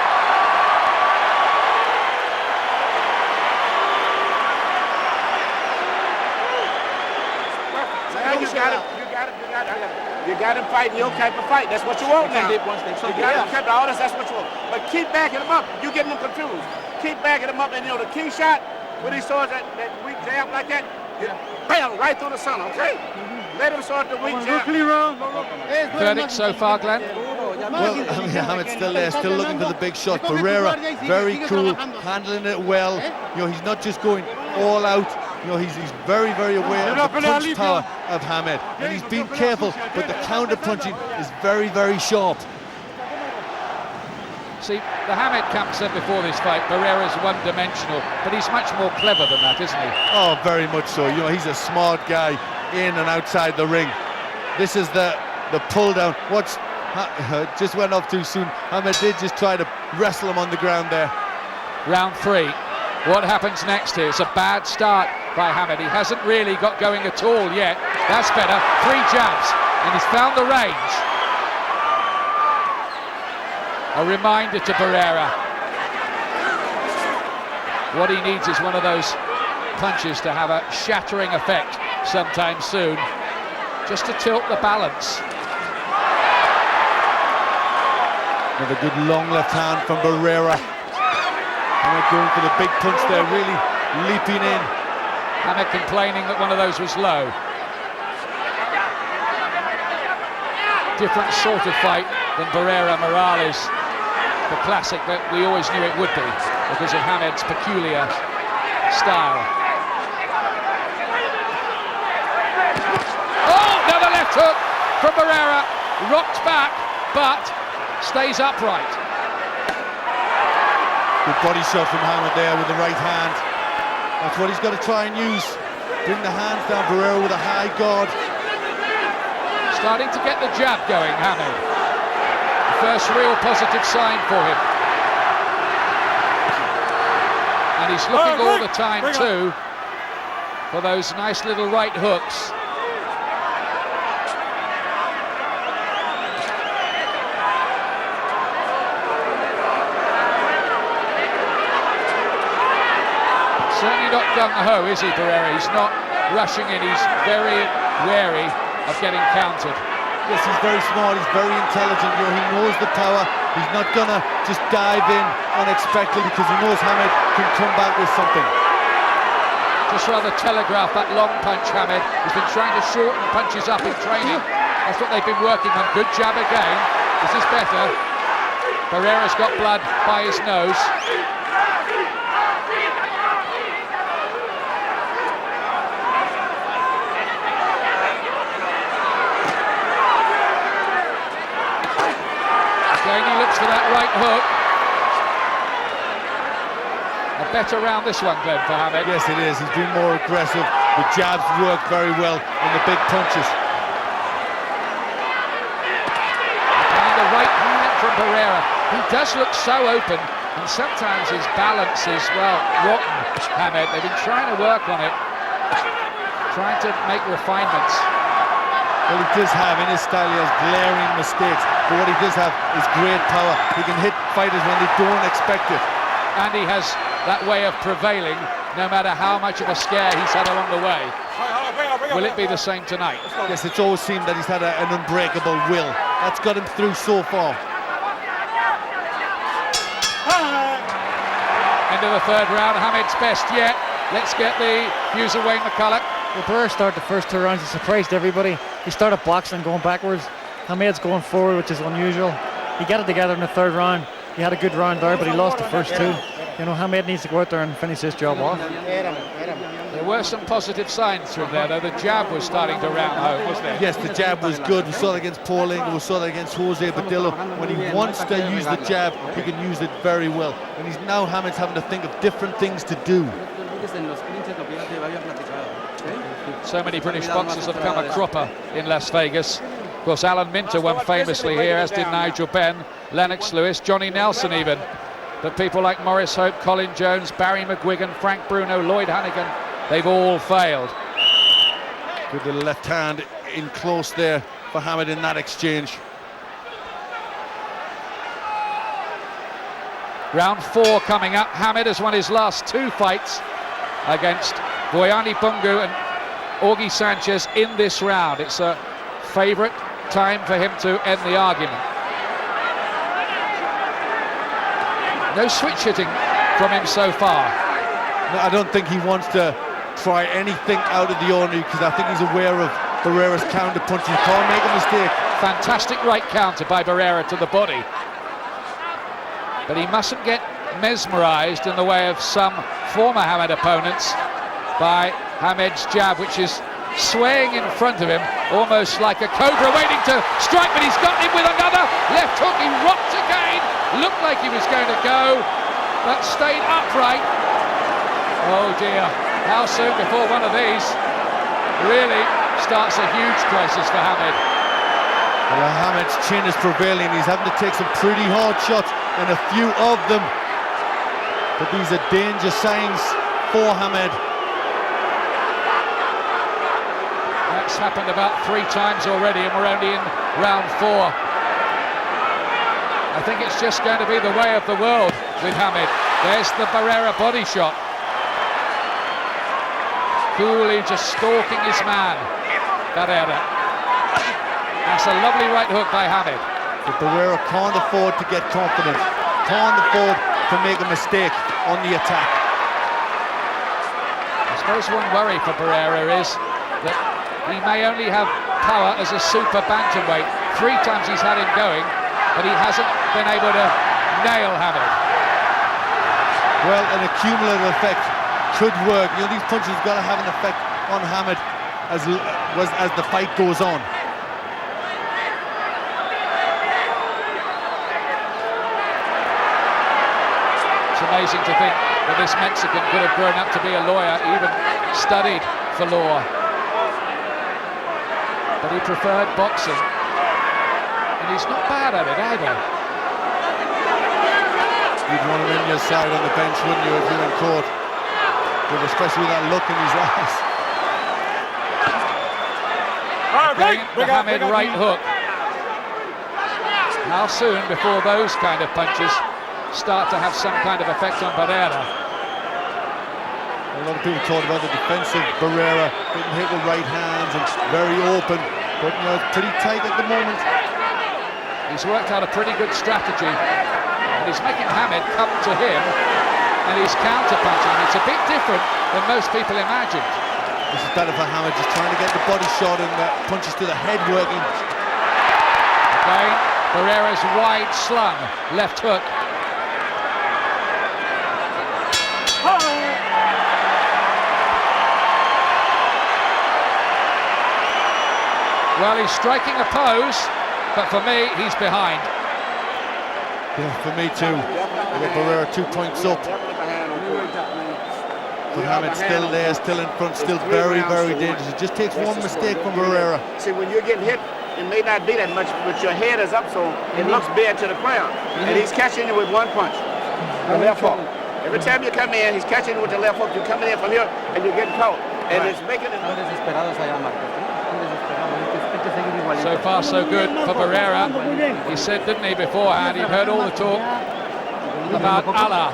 Speaker 17: You got him fighting your type of fight. That's what you want now. You got him kept all this. That's what you want. But keep backing him up. You getting them confused. Keep backing him up, and the key shot when he starts that weak jab like that, bam, right through the center. Okay. Let him start the weak jab.
Speaker 3: Verdict so far, Glenn?
Speaker 4: Well, Hamed's still there, still looking for the big shot. Barrera, very cool, handling it well. He's not just going all out. He's very, very aware of the punch power of Hamed, and he's been careful, but the counter punching is very, very sharp.
Speaker 3: See, the Hamed camp said before this fight, Barrera's one-dimensional, but he's much more clever than that, isn't he?
Speaker 4: Oh, very much so. He's a smart guy in and outside the ring. This is the pull down. Just went off too soon. Hamed did just try to wrestle him on the ground there.
Speaker 3: Round 3. What happens next here? It's a bad start by Hamed. He hasn't really got going at all yet. That's better. 3 jabs, and he's found the range. A reminder to Barrera. What he needs is one of those punches to have a shattering effect sometime soon, just to tilt the balance.
Speaker 4: Another good long left hand from Barrera. Hamed going for the big punch there, really leaping in.
Speaker 3: Hamed complaining that one of those was low. Different sort of fight than Barrera-Morales, the classic that we always knew it would be because of Hamed's peculiar style. Oh, another left hook from Barrera, rocked back, but stays upright.
Speaker 4: Good body shot from Hamed there with the right hand. That's what he's got to try and use. Bring the hands down. Barrera with a high guard.
Speaker 3: Starting to get the jab going, Hamed. The first real positive sign for him. And he's looking all the time too for those nice little right hooks. Certainly not gung-ho, is he, Barrera? He's not rushing in, he's very wary of getting countered.
Speaker 4: Yes, he's very smart, he's very intelligent, he knows the power. He's not gonna just dive in unexpectedly because he knows Hamed can come back with something.
Speaker 3: Just rather telegraph that long punch, Hamed. He's been trying to shorten punches up in training. That's what they've been working on. Good jab again. This is better. Barrera's got blood by his nose. He looks for that right hook. A better round this one, Glenn, for Hamed.
Speaker 4: Yes, it is. He's been more aggressive. The jabs work very well on the big punches.
Speaker 3: And the right hand from Barrera. He does look so open. And sometimes his balance is, well, rotten, Hamed. They've been trying to work on it, trying to make refinements.
Speaker 4: Well, he does have, in his style, he has glaring mistakes. But what he does have is great power. He can hit fighters when they don't expect it.
Speaker 3: And he has that way of prevailing, no matter how much of a scare he's had along the way. Will it be the same tonight?
Speaker 4: Yes, it's always seemed that he's had an unbreakable will. That's got him through so far.
Speaker 3: Into the third round, Hamed's best yet. Let's get the views of Wayne McCulloch.
Speaker 13: Well, Barrera started the first 2 rounds, he surprised everybody. He started boxing, going backwards. Hamed's going forward, which is unusual. He got it together in the 3rd round. He had a good round there, but he lost the first 2. You know, Hamed needs to go out there and finish this job off.
Speaker 3: There were some positive signs from there, though. The jab was starting to round home, wasn't it?
Speaker 4: Yes, the jab was good. We saw that against Paul Ingle, we saw that against Jose Badillo. When he wants to use the jab, he can use it very well. And he's now, Hamed's having to think of different things to do.
Speaker 3: So many British boxers have come a cropper in Las Vegas. Of course, Alan Minter won famously here, as did Nigel Benn, Lennox Lewis, Johnny Nelson even. But people like Maurice Hope, Colin Jones, Barry McGuigan, Frank Bruno, Lloyd Hannigan, they've all failed.
Speaker 4: Good little left hand in close there for Hamed in that exchange.
Speaker 3: Round 4 coming up. Hamed has won his last 2 fights against Boyani Bungu and Augie Sanchez in this round. It's a favourite time for him to end the argument. No switch hitting from him so far.
Speaker 4: No, I don't think he wants to try anything out of the ordinary, because I think he's aware of Barrera's counter punch. He can't make a mistake.
Speaker 3: Fantastic right counter by Barrera to the body. But he mustn't get mesmerised in the way of some former Hamed opponents by Hamed's jab, which is swaying in front of him, almost like a cobra waiting to strike, but he's got him with another left hook. He rocked again, looked like he was going to go, but stayed upright. Oh dear, how soon before one of these really starts a huge crisis for Hamed?
Speaker 4: Well, Hamed's chin is prevailing. He's having to take some pretty hard shots, and a few of them. But these are danger signs for Hamed.
Speaker 3: That's happened about 3 times already, and we're only in round 4. I think it's just going to be the way of the world with Hamed. There's the Barrera body shot. Coolly just stalking his man, Barrera. That's a lovely right hook by Hamed.
Speaker 4: But Barrera can't afford to get confident, can't afford to make a mistake on the attack.
Speaker 3: I suppose one worry for Barrera is that he may only have power as a super bantamweight. 3 times he's had him going, but he hasn't been able to nail Hamed.
Speaker 4: Well, an accumulative effect could work. You know, these punches have got to have an effect on Hamed as the fight goes on.
Speaker 3: It's amazing to think that this Mexican could have grown up to be a lawyer, even studied for law. But he preferred boxing, and he's not bad at it either.
Speaker 4: You'd want him in your side on the bench, wouldn't you, if you're in court? But especially with that look in his eyes.
Speaker 3: Again, the Hamed right hook. How soon before those kind of punches start to have some kind of effect on Barrera?
Speaker 4: A lot of people talk about the defensive Barrera, getting hit with right hands and very open, but you know, it's pretty tight at the moment.
Speaker 3: He's worked out a pretty good strategy, and he's making Hamed come to him, and he's counter-punching. It's a bit different than most people imagined.
Speaker 4: This is better for Hamed, just trying to get the body shot and punches to the head working.
Speaker 3: Again, Barrera's wide slung left hook. Well, he's striking a pose, but for me, he's behind.
Speaker 4: Yeah, for me too. Barrera 2 points up. But Hamed's still there, still in front, still very, very dangerous. It just takes one mistake from Barrera.
Speaker 17: See, when you're getting hit, it may not be that much, but your head is up, so it looks bad to the crowd. And he's catching you with 1 punch. The left hook. Every time you come in, he's catching with the left hook. You're coming in from here, and you're getting caught. And it's making it...
Speaker 3: So far, so good for Barrera. He said, didn't he, beforehand, he'd heard all the talk about Allah.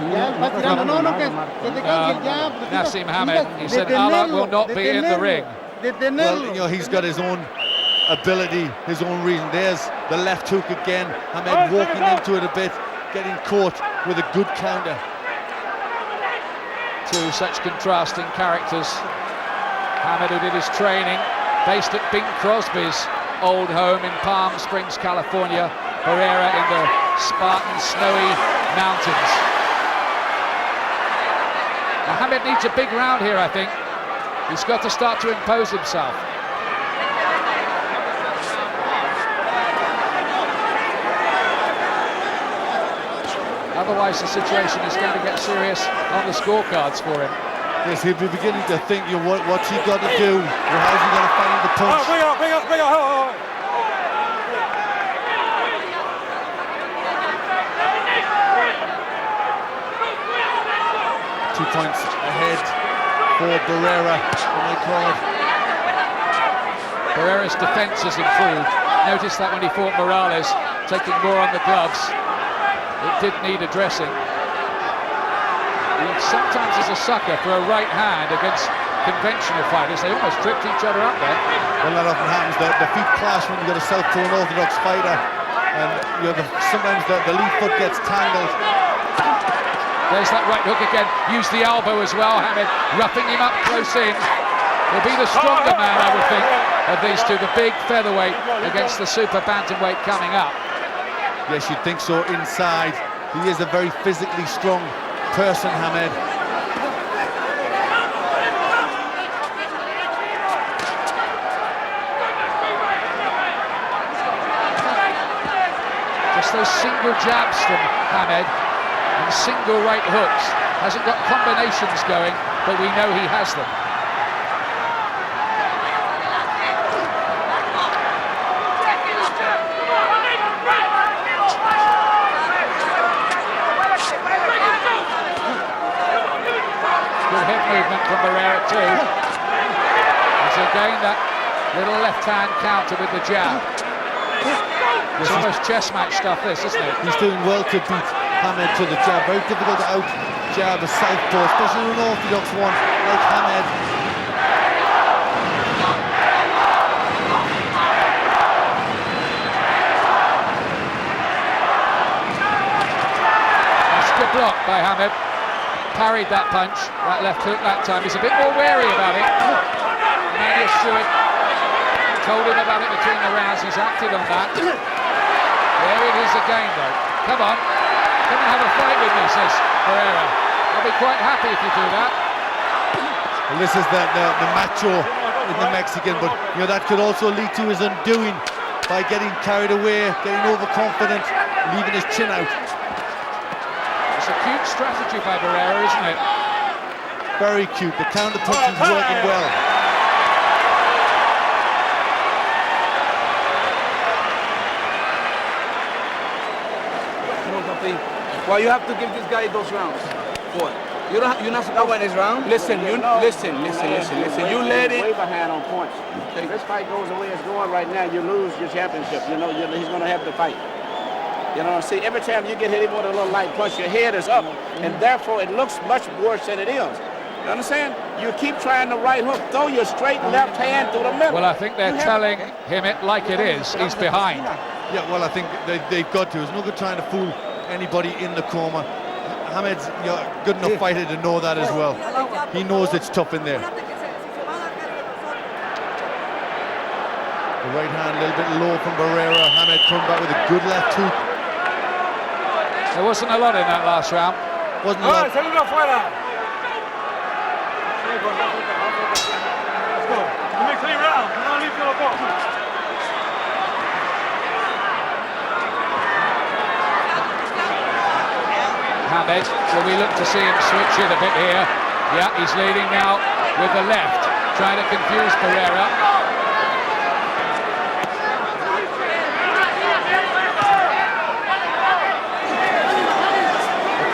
Speaker 3: Naseem Hamed, he said Allah will not be in the ring.
Speaker 4: Well, you know, he's got his own ability, his own reason. There's the left hook again. Hamed walking into it a bit, getting caught with a good counter.
Speaker 3: Two such contrasting characters. Hamed, who did his training based at Bing Crosby's old home in Palm Springs, California. Barrera in the Spartan snowy mountains. Now, Hamed needs a big round here, I think. He's got to start to impose himself. Otherwise, the situation is going to get serious on the scorecards for him.
Speaker 4: Yes, he'll be beginning to think, you know, what's he got to do? How's he going to find the punch?
Speaker 16: Bring up.
Speaker 4: 2 points ahead for Barrera. Oh my God.
Speaker 3: Barrera's defense has improved. Notice that when he fought Morales, taking more on the gloves, it did need addressing. He sometimes is a sucker for a right hand against conventional fighters. They almost tripped each other up there.
Speaker 4: Well, that often happens. The feet clash when you've got a southpaw and orthodox fighter, and you know, sometimes the lead foot gets tangled.
Speaker 3: There's that right hook again. Use the elbow as well, Hamed, roughing him up close in. He'll be the stronger man, I would think, of these two. The big featherweight against the super bantamweight coming up.
Speaker 4: Yes, you'd think so. Inside, he is a very physically strong person, Hamed.
Speaker 3: Just those single jabs from Hamed and single right hooks. Hasn't got combinations going, but we know he has them. Good hip movement from Barrera too. As again that little left hand counter with the jab. It's almost chess match stuff, this, isn't it?
Speaker 4: He's doing well to beat Hamed to the jab. Very difficult to out jab a southpaw, especially an orthodox one like Hamed.
Speaker 3: That's a good block by Hamed. Parried that punch, that left hook that time. He's a bit more wary about it. Managed to it. Told him about it between the rounds. He's acted on that. There it is again, though. Come on. Come and have a fight with me, says Barrera. I'll be quite happy if you do that.
Speaker 4: Well, this is the macho in the Mexican, but you know that could also lead to his undoing by getting carried away, getting overconfident, leaving his chin out.
Speaker 3: It's a cute strategy by Barrera, isn't it?
Speaker 4: Very cute. The counter punch is working well.
Speaker 12: Well, you have to give this guy those rounds. What? You're not supposed to win this round. Listen, listen. You let it.
Speaker 17: Wave a hand on points. If this fight goes the way it's going right now, you lose your championship. You know, he's going to have to fight. You know, see, every time you get hit with a little light punch, your head is up, and therefore it looks much worse than it is. You understand? You keep trying the right hook, throw your straight left hand through the middle.
Speaker 3: Well, I think they're telling him it like it is. He's behind.
Speaker 4: Yeah, well, I think they've got to. It's no good trying to fool anybody in the corner. Hamed's a good enough fighter to know that as well. He knows it's tough in there. The right hand a little bit low from Barrera. Hamed coming back with a good left hook.
Speaker 3: There wasn't a lot in that last round.
Speaker 4: Wasn't a lot.
Speaker 16: Let's go. You make 3 rounds. You don't leave your box.
Speaker 3: Hamed, well, we look to see him switch it a bit here. Yeah, he's leading now with the left, trying to confuse Barrera.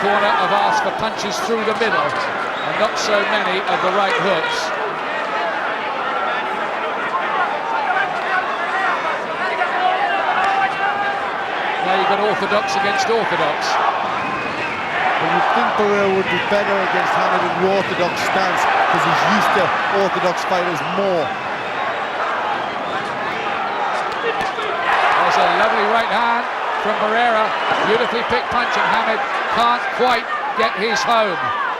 Speaker 3: The corner have asked for punches through the middle and not so many of the right hooks. Now you've got orthodox against orthodox.
Speaker 4: Well, you'd think Barrera would be better against Hamed in the orthodox stance because he's used to orthodox fighters more.
Speaker 3: There's a lovely right hand from Barrera, beautifully picked punch, and Hamed can't quite get his home.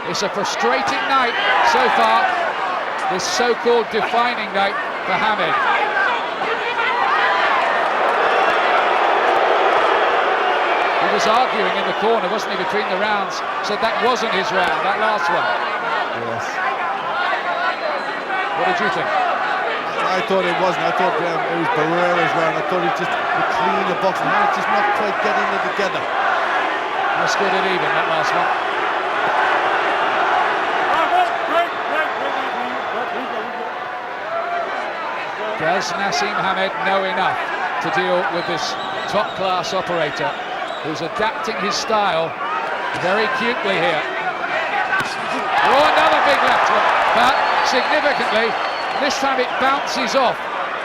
Speaker 3: It's a frustrating night so far, this so-called defining night for Hamed. He was arguing in the corner, wasn't he, between the rounds, said that wasn't his round, that last one.
Speaker 4: Yes.
Speaker 3: What did you think?
Speaker 4: I thought it wasn't. I thought it was Barrera's round. I thought he just clean the box and Hamed just not quite getting it together.
Speaker 3: I scored it even, that last one. Does Naseem Hamed know enough to deal with this top-class operator who's adapting his style very cutely here? Oh, another big left hook, but significantly, this time it bounces off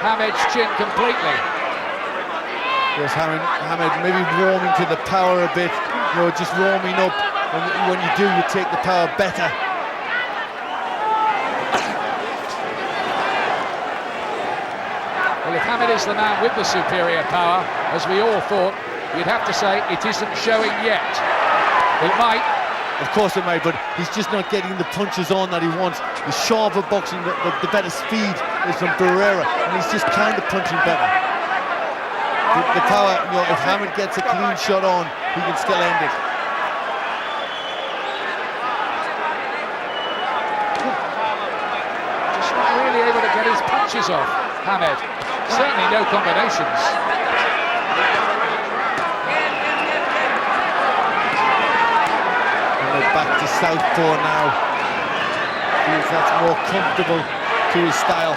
Speaker 3: Hamed's chin completely.
Speaker 4: Yes, Hamed maybe warming to the power a bit, you know, just warming up. When you do, you take the power better.
Speaker 3: Well, if Hamed is the man with the superior power, as we all thought, you'd have to say it isn't showing yet. It might.
Speaker 4: Of course it might, but he's just not getting the punches on that he wants. The sharper boxing, the better speed is from Barrera, and he's just kind of punching better. The power, you know, if Hamed gets a clean shot on, he can still end it.
Speaker 3: Just not really able to get his punches off, Hamed. Certainly no combinations.
Speaker 4: Back to southpaw now. Feels that's more comfortable to his style.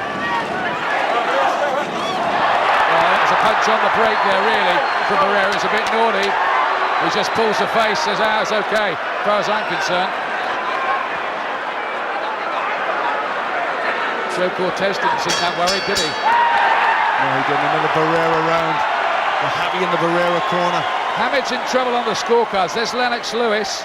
Speaker 3: Well, that's a punch on the break there, really, from Barrera. It's a bit naughty. He just pulls the face, says, it's okay, as far as I'm concerned. Joe Cortez didn't seem that worried, did he?
Speaker 4: No, he didn't. Another Barrera round. They're happy in the Barrera corner.
Speaker 3: Hamed's in trouble on the scorecards. There's Lennox Lewis,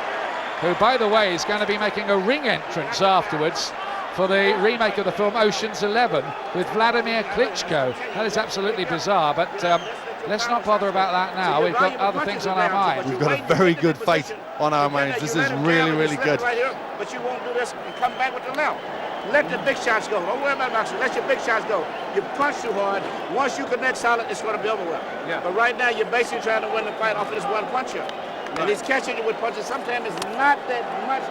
Speaker 3: who, by the way, is going to be making a ring entrance afterwards for the remake of the film Ocean's 11 with Vladimir Klitschko. That is absolutely bizarre, but let's not bother about that now. We've got other things on our mind.
Speaker 4: We've got a very good fight on our minds. This is really, really good.
Speaker 17: But you won't do this and come back with the left. Let the big shots go. Don't worry about boxing. Let your big shots go. You punch too hard. Once you connect solid, it's going to be over with. Yeah. But right now, you're basically trying to win the fight off of this one puncher. And he's catching you with punches. Sometimes it's not that much.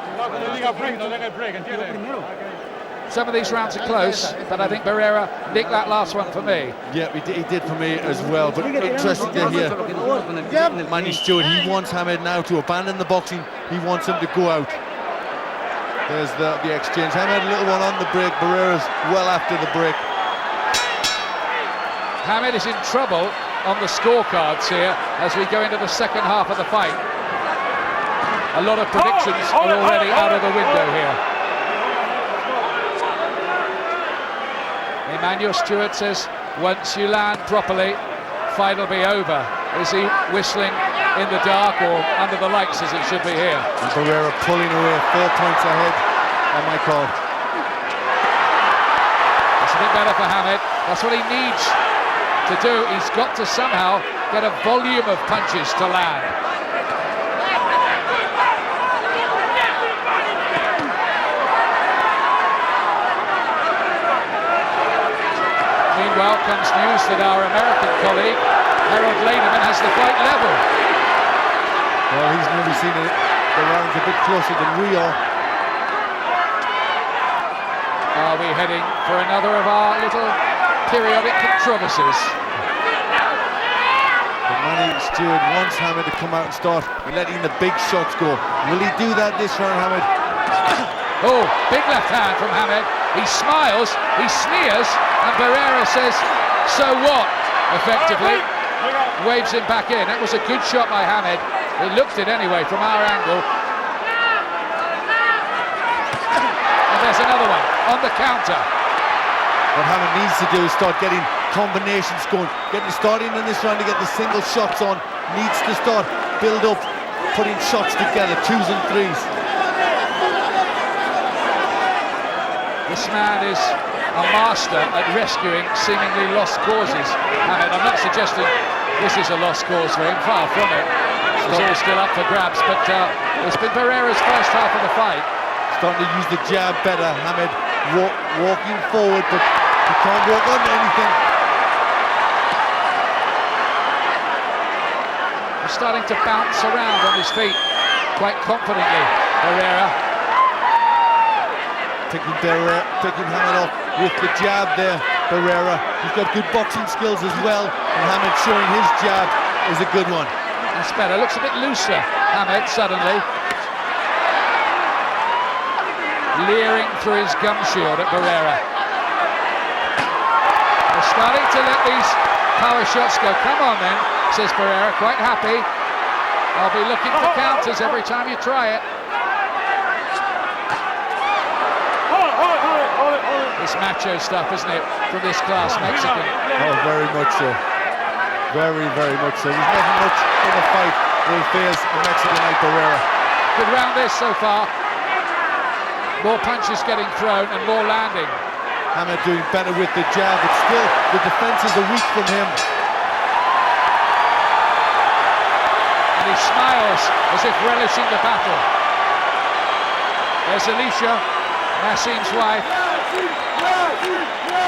Speaker 3: Some of these rounds are close, but I think Barrera nicked that last one for me.
Speaker 4: Yeah, he did for me as well. But interesting to hear. Manny Stewart, he wants Hamed now to abandon the boxing. He wants him to go out. There's the exchange. Hamed, a little one on the break. Barrera's well after the break.
Speaker 3: Hamed is in trouble on the scorecards here as we go into the second half of the fight. A lot of predictions are already out of the window here. Emmanuel Stewart says, once you land properly, fight will be over. Is he whistling in the dark or under the lights as it should be here?
Speaker 4: And Barrera pulling away, 4 points ahead on my call.
Speaker 3: That's a bit better for Hamed. That's what he needs to do. He's got to somehow get a volume of punches to land. Meanwhile comes news that our American colleague Harold Lederman has the fight level.
Speaker 4: Well, he's maybe seen the rounds a bit closer than we are.
Speaker 3: Are we heading for another of our little periodic controversies?
Speaker 4: But Manny Stewart wants Hamed to come out and start letting the big shots go. Will he do that this round, Hamed?
Speaker 3: Oh, big left hand from Hamed. He smiles, he sneers, and Barrera says, so what? Effectively, waves him back in. That was a good shot by Hamed. He looked it anyway from our angle. there's another one on the counter.
Speaker 4: What Hamed needs to do is start getting combinations going, starting in this round to get the single shots on. Needs to start build up, putting shots together, 2s and 3s.
Speaker 3: This man is a master at rescuing seemingly lost causes. Hamed, I'm not suggesting this is a lost cause for him, far from it. It's all still up for grabs, but it's been Barrera's first half of the fight.
Speaker 4: Starting to use the jab better, Hamed walking forward, but he can't walk on anything.
Speaker 3: He's starting to bounce around on his feet quite confidently, Barrera.
Speaker 4: Taking Hamed off with the jab there, Barrera. He's got good boxing skills as well, and Hamed showing his jab is a good one.
Speaker 3: That's better, looks a bit looser, Hamed, suddenly. Leering through his gum shield at Barrera. They're starting to let these power shots go. Come on then, says Barrera, quite happy. I'll be looking for counters every time you try it. It's macho stuff, isn't it, from this class Mexican?
Speaker 4: Oh, very much so. Very, very much so. There's nothing much in a fight will face a Mexican like Barrera.
Speaker 3: Good round this so far. More punches getting thrown and more landing.
Speaker 4: Hamed doing better with the jab, but still the defenses are weak from him.
Speaker 3: And he smiles as if relishing the battle. There's Alicia, Naseem's wife.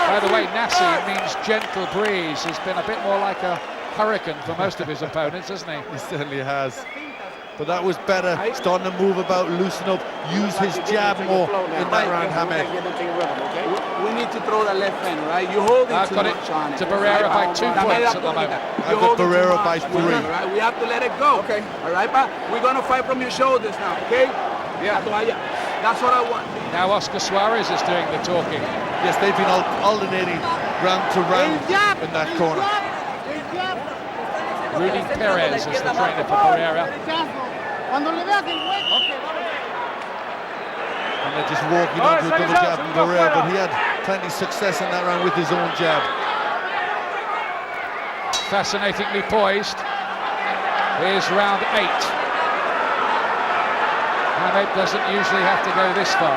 Speaker 3: By the way, Naseem means gentle breeze. He's been a bit more like a hurricane for most of his opponents, hasn't he?
Speaker 4: He certainly has. But that was better, starting to move about, loosen up, use his jab more in that round, Hamed.
Speaker 17: We need to throw the left hand, right? You hold it
Speaker 3: I've got it to Barrera by 2 points at the moment.
Speaker 4: I've got Barrera by 3.
Speaker 17: Right? We have to let it go. Okay. All right, but we're going to fight from your shoulders now, okay? Yeah. That's what I want.
Speaker 3: Now Oscar Suarez is doing the talking.
Speaker 4: Yes, they've been alternating round to round in that corner.
Speaker 3: Rudy Perez is the trainer for Barrera.
Speaker 4: And they're just walking onto a double jab from Barrera, but he had plenty of success in that round with his own jab.
Speaker 3: Fascinatingly poised. Here's round 8. Hamed doesn't usually have to go this far.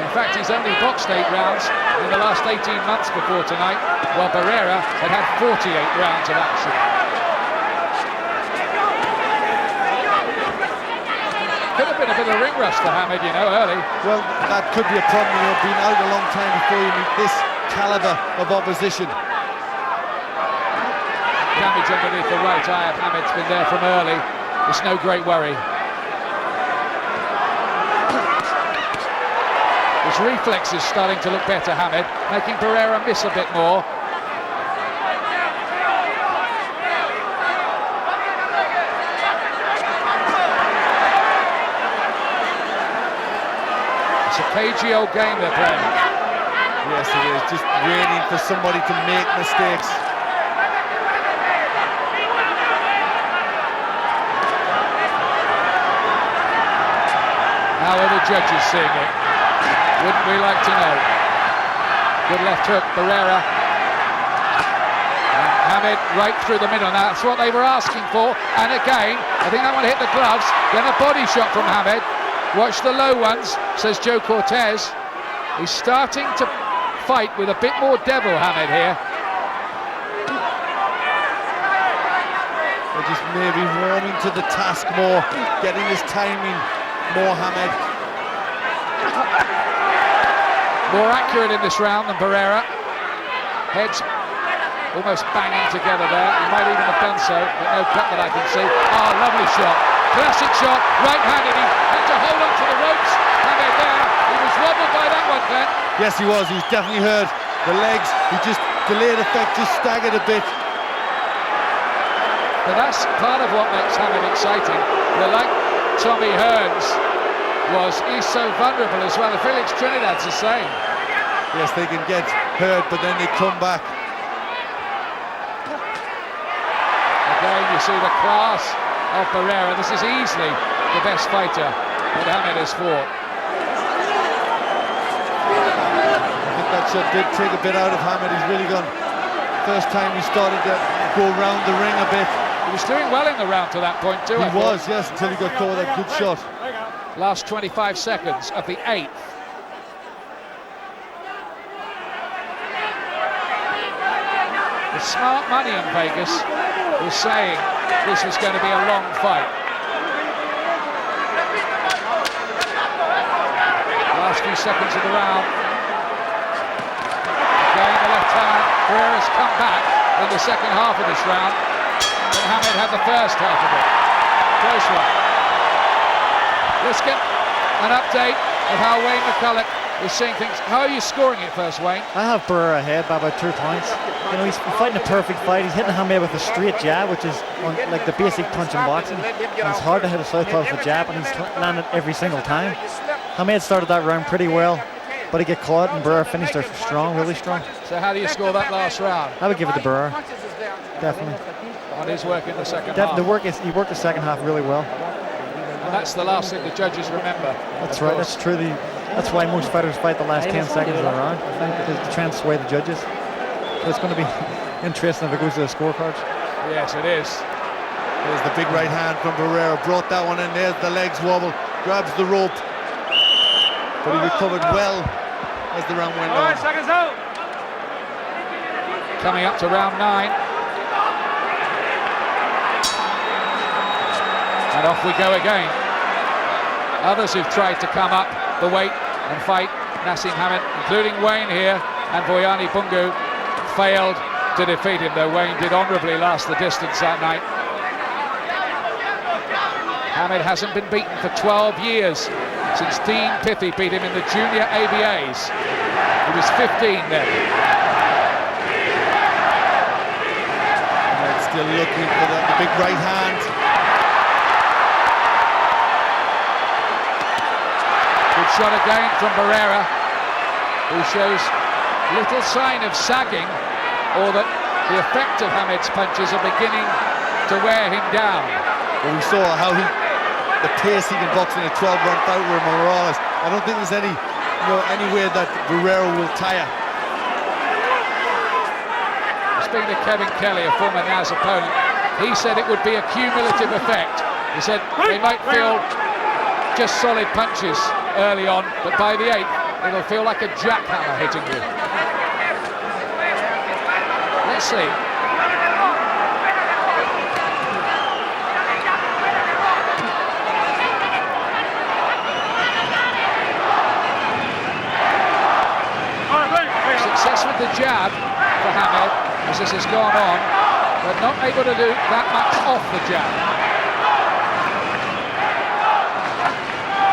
Speaker 3: In fact, he's only boxed 8 rounds in the last 18 months before tonight, while Barrera had had 48 rounds of action. Could have been a bit of ring rust for Hamed, you know, early.
Speaker 4: Well, that could be a problem, you know, being out a long time before you meet this caliber of opposition.
Speaker 3: Damage underneath the right eye of Hamed's been there from early. It's no great worry. His reflexes starting to look better, Hamed, making Barrera miss a bit more. It's a cagey old game they're playing.
Speaker 4: Yes, it is. Just waiting for somebody to make mistakes.
Speaker 3: How are the judges seeing it? Wouldn't we like to know? Good left hook, Barrera. And Hamed right through the middle. Now that's what they were asking for. And again, I think that one hit the gloves. Then a body shot from Hamed. Watch the low ones, says Joe Cortez. He's starting to fight with a bit more devil, Hamed, here.
Speaker 4: They're just maybe warming to the task more, getting his timing more, Hamed.
Speaker 3: More accurate in this round than Barrera. Heads almost banging together there. He might even have done so, but no cut that I can see. Ah, lovely shot. Classic shot, right-handed. He had to hold on to the ropes. Hamed there. He was wobbled by that one, Glenn.
Speaker 4: Yes, he was. He was definitely hurt. The legs, he just delayed effect, just staggered a bit.
Speaker 3: But that's part of what makes Hamed exciting. They're like Tommy Hearns was, he's so vulnerable as well. Felix Trinidad's the same.
Speaker 4: Yes, they can get hurt, but then they come back.
Speaker 3: Again, you see the class of Barrera. This is easily the best fighter that Hamed has fought.
Speaker 4: That shot did take a bit out of Hamed. He's really gone. First time he started to go round the ring a bit.
Speaker 3: He was doing well in the round to that point too.
Speaker 4: He was, yes, until he got caught with that good shot.
Speaker 3: Last 25 seconds of the 8th. The smart money in Vegas was saying this was going to be a long fight. Last few seconds of the round. Again the left hand. Barrera's come back in the second half of this round. But Hamed had the first half of it. Close one. Let's get an update of how Wayne McCulloch is seeing things. How are you scoring it first, Wayne?
Speaker 13: I have Barrera ahead by about 2 points. You know, he's fighting a perfect fight. He's hitting Hamed with a straight jab, which is like the basic punch in boxing. And it's hard to hit a southpaw with a jab, and he's landed every single time. Hamed started that round pretty well, but he got caught, and Barrera finished there strong, really strong.
Speaker 3: So how do you score that last round?
Speaker 13: I would give it to Barrera, definitely.
Speaker 3: On his work in the second half.
Speaker 13: He worked the second half really well.
Speaker 3: And that's the last thing the judges remember.
Speaker 13: That's right, that's true. That's why most fighters fight the last 10 seconds of the round. I think to try and sway the judges. So it's going to be interesting if it goes to the scorecards.
Speaker 3: Yes, it is.
Speaker 4: There's the big right hand from Barrera. Brought that one in. There's the legs wobble. Grabs the rope. But he recovered well as the round went on.
Speaker 11: Seconds out.
Speaker 3: Coming up to round 9. And off we go again. Others who've tried to come up the weight and fight Naseem Hamed, including Wayne here, and Boyani Bungu, failed to defeat him, though Wayne did honourably last the distance that night. Hamed hasn't been beaten for 12 years, since Dean Piffy beat him in the junior ABAs. He was 15 then.
Speaker 4: And still looking for the big right hand.
Speaker 3: Good shot again from Barrera, who shows little sign of sagging, or that the effect of Hamed's punches are beginning to wear him down.
Speaker 4: Well, we saw how the pace he can box in a 12-round fight with Morales. I don't think there's anywhere that Barrera will tire.
Speaker 3: Speaking to Kevin Kelly, a former Naz opponent, he said it would be a cumulative effect. He said they might feel just solid punches early on, but by the 8th, it'll feel like a jackhammer hitting you. Let's see. Success with the jab for Hamed as this has gone on, but not able to do that much off the jab.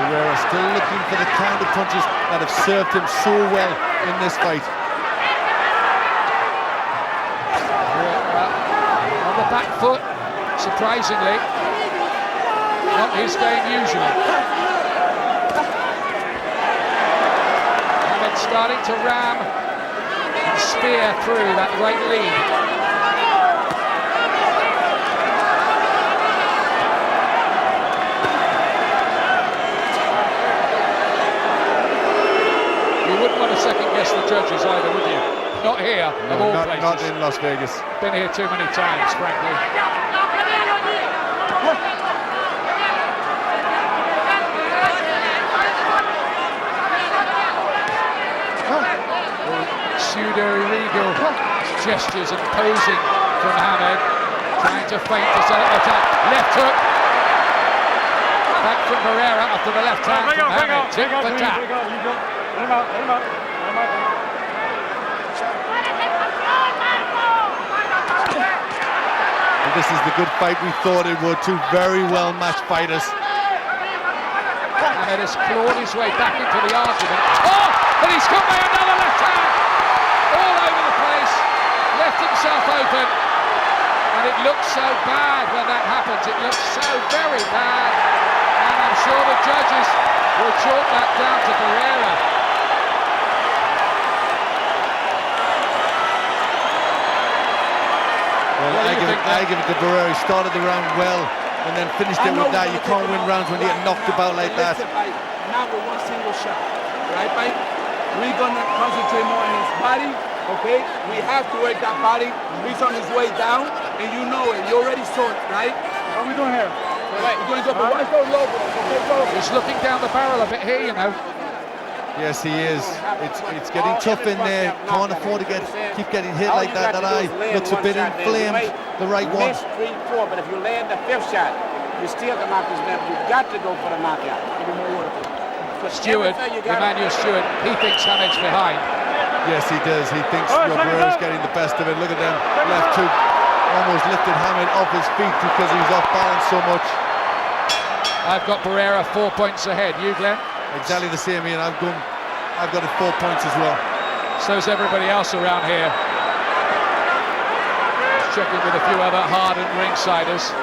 Speaker 4: Barrera still looking for the counter punches that have served him so well in this fight.
Speaker 3: On the back foot, surprisingly, not his game usually. Hamed starting to ram and spear through that right lead. You wouldn't want to second guess the judges either, would you? Not here, of all places.
Speaker 4: Not in Las Vegas.
Speaker 3: Been here too many times, frankly. Pseudo-illegal gestures and posing from Hamed, trying to feint to set up the attack. Left hook. Back from Barrera after the left hand from Hamed. Tip for tap.
Speaker 4: And this is the good fight we thought it would. Two very well matched fighters.
Speaker 3: Hamed has clawed his way back into the argument. Oh! But he's come by another left hand! All over the place. Left himself open. And it looks so bad when that happens. It looks so very bad. And I'm sure the judges will chalk that down to Barrera.
Speaker 4: Well, I give it to Barrera. He started the round well and then finished it with that. You can't win rounds when you get knocked about like that.
Speaker 17: Not with one single shot. Right, mate? we're going to concentrate more on his body, okay? We have to work that body. He's on his way down, and you know it. You already saw it, right? What are we doing here? Right, we're going to go for one low blow. Okay,
Speaker 3: he's looking down the barrel a bit here, you know.
Speaker 4: Yes, he is. It's getting tough in there. Can't afford to keep getting hit like that. That eye looks a bit inflamed. The right one.
Speaker 17: Miss 3, 4, but if you land the 5th shot, you still can knock this man. You've got to go for the knockout.
Speaker 3: Stewart, Emmanuel Stewart, he thinks Hamed's behind.
Speaker 4: Yes, he does. He thinks Barrera's getting the best of it. Look at them. Left hook almost lifted Hamed off his feet because he was off balance so much.
Speaker 3: I've got Barrera 4 points ahead. You, Glenn?
Speaker 4: Exactly the same, Ian. I've got it 4 points as well.
Speaker 3: So's everybody else around here. Checking with a few other hardened ringsiders.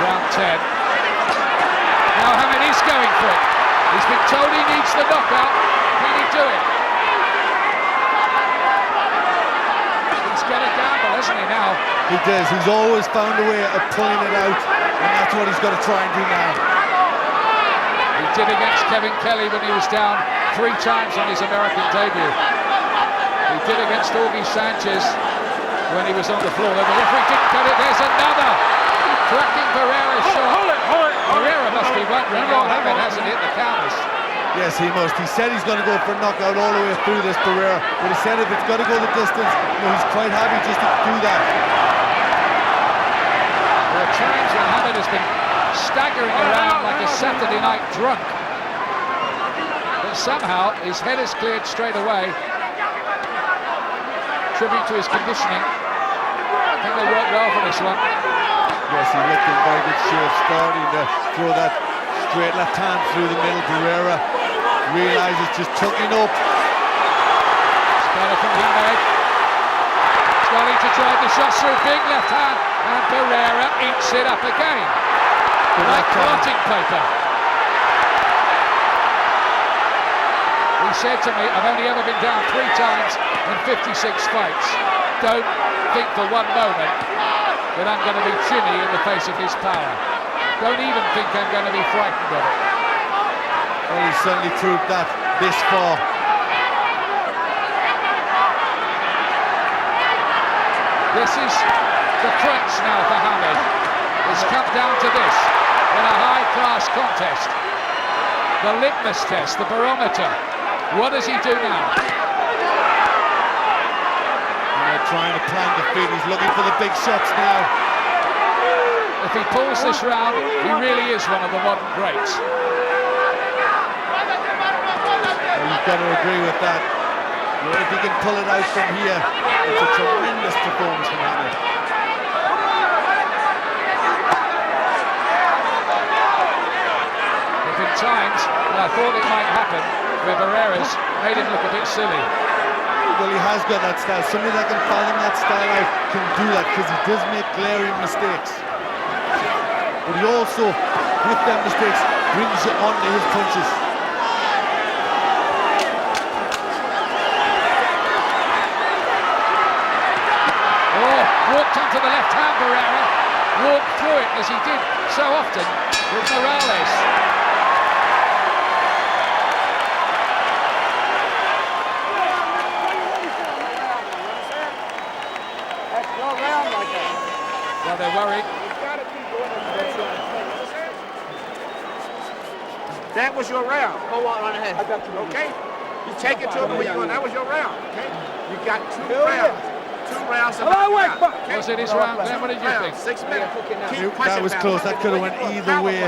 Speaker 3: Round 10. Now Hamed is going for it. He's been told he needs the knockout. Can he do it? He's got a gamble, hasn't he, now?
Speaker 4: He does. He's always found a way of pulling it out, and that's what he's got to try and do now.
Speaker 3: He did against Kevin Kelly when he was down 3 times on his American debut. He did against Augie Sanchez when he was on the floor. The referee didn't cut it. There's another cracking Barrera's shot. Barrera must be wondering how Hamed hasn't hit the counters.
Speaker 4: Yes, he must. He said he's going to go for a knockout all the way through this, Barrera. But he said if it's got to go the distance, he's quite happy just to do that.
Speaker 3: There are times when Hamed has been staggering around like a Saturday night drunk. But somehow his head is cleared straight away. Tribute to his conditioning. I think they worked well for this one.
Speaker 4: Yes, he looked in very good shape, starting to throw that straight left hand through the middle. Barrera realizes just tucking up.
Speaker 3: Better from Hamed. Starting to drive the shots through, big left hand, and Barrera inks it up again. Like blotting paper. He said to me, I've only ever been down 3 times in 56 fights. Don't think for one moment that I'm going to be chinny in the face of his power. Don't even think I'm going to be frightened of it.
Speaker 4: Well, he's certainly proved that this far.
Speaker 3: This is the crunch now for Hamed. It's come down to this in a high-class contest. The litmus test, the barometer. What does he do now?
Speaker 4: Trying to plant the feet. He's looking for the big shots now.
Speaker 3: If he pulls this round, he really is one of the modern greats.
Speaker 4: Well, you've got to agree with that. If he can pull it out from here, it's a tremendous performance from Hamed.
Speaker 3: There have been times when I thought it might happen where Barrera's made him look a bit silly.
Speaker 4: Well, he has got that style. Somebody that can fathom that style out can do that because he does make glaring mistakes. But he also, with them mistakes, brings you onto his punches.
Speaker 3: Oh, walked onto the left hand, Barrera. Walked through it as he did so often with Morales. Well, they're worried.
Speaker 17: That was your round. Go on ahead. I got you. Okay? You take it to him where you going. That was your round. Okay? You got 2 rounds. 2 rounds. Okay?
Speaker 3: Was it his round? Then what did you think?
Speaker 17: 6 minutes.
Speaker 4: That was close. That could have went either way.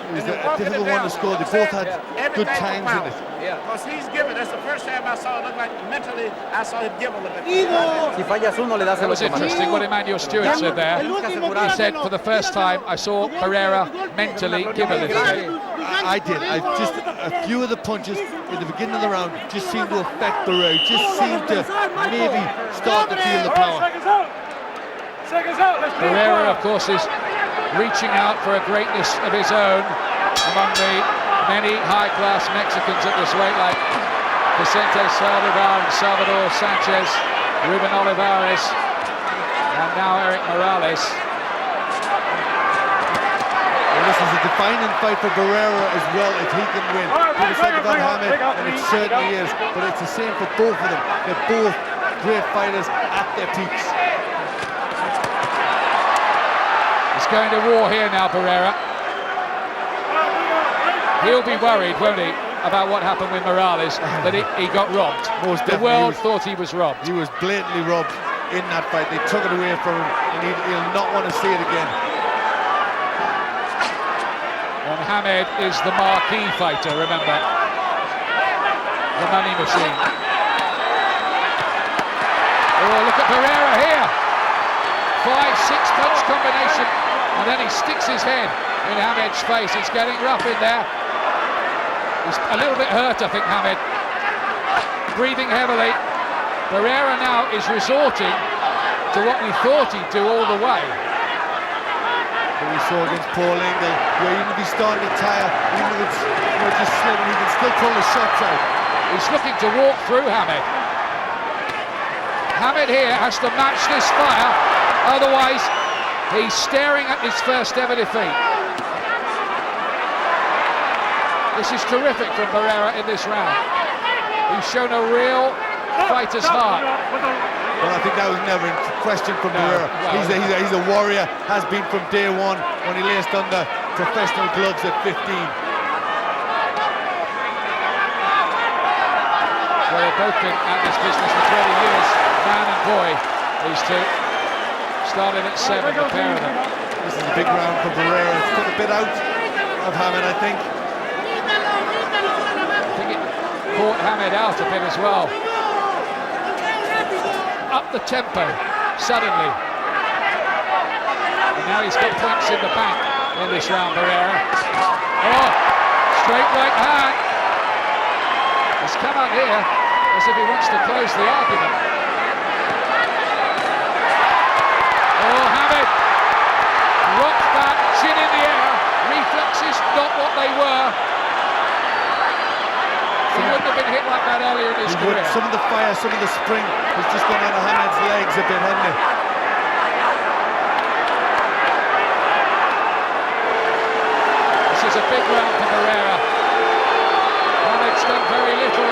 Speaker 4: It was a difficult one to score. They both had good times in it.
Speaker 17: Because he's given. That's the first time I saw it look like mentally I saw him give a little bit.
Speaker 3: That was interesting what Emmanuel Stewart said there. He said for the first time I saw Barrera mentally give a little bit.
Speaker 4: I did. Just a few of the punches in the beginning of the round just seemed to affect Barrera. Just seemed to maybe start to feel the power.
Speaker 3: Barrera, of course, is reaching out for a greatness of his own among the many high-class Mexicans at this weight, like Vicente Saldivar and Salvador Sanchez, Ruben Olivares, and now Eric Morales.
Speaker 4: Well, this is a defining fight for Barrera as well if he can win. People said about Hamed, and it certainly is, but it's the same for both of them. They're both great fighters at their peaks.
Speaker 3: He's going to war here now, Barrera. He'll be worried, won't he, about what happened with Morales, that he got robbed.
Speaker 4: Most
Speaker 3: the world thought he was robbed.
Speaker 4: He was blatantly robbed in that fight. They took it away from him, and he'll not want to see it again.
Speaker 3: And Hamed is the marquee fighter, remember. The money machine. Oh, look at Barrera here. 5-6 punch combination, and then he sticks his head in Hamed's face. It's getting rough in there. He's a little bit hurt, I think, Hamed. Breathing heavily. Barrera now is resorting to what we thought he'd do all the way.
Speaker 4: But we saw against Paul Engel, where even if he's starting to tire, even if it's just slipping, he can still pull the shots out.
Speaker 3: He's looking to walk through Hamed. Hamed here has to match this fire, otherwise he's staring at his first ever defeat. This is terrific from Barrera in this round. He's shown a real fighter's heart.
Speaker 4: Well, I think that was never in question from Barrera. He's a warrior, has been from day one when he laced on the professional gloves at 15.
Speaker 3: Well, they've both been at this business for 20 years, man and boy, these two. Started at 7, the pair of them.
Speaker 4: This is a big round for Barrera. It's took a bit out of Hamed, I think.
Speaker 3: I think it caught Hamed out a bit as well. Up the tempo, suddenly. And now he's got points in the bank in this round, Barrera. Oh, straight right hand. He's come out here as if he wants to close the argument. Oh, Hamed rocked back, chin in the air, reflexes not what they were. He wouldn't have been hit like that earlier in his career.
Speaker 4: Some of the fire, some of the spring has just gone out of Hamed's legs a bit, hasn't it?
Speaker 3: This is a big round for Barrera. Hamed's done very little.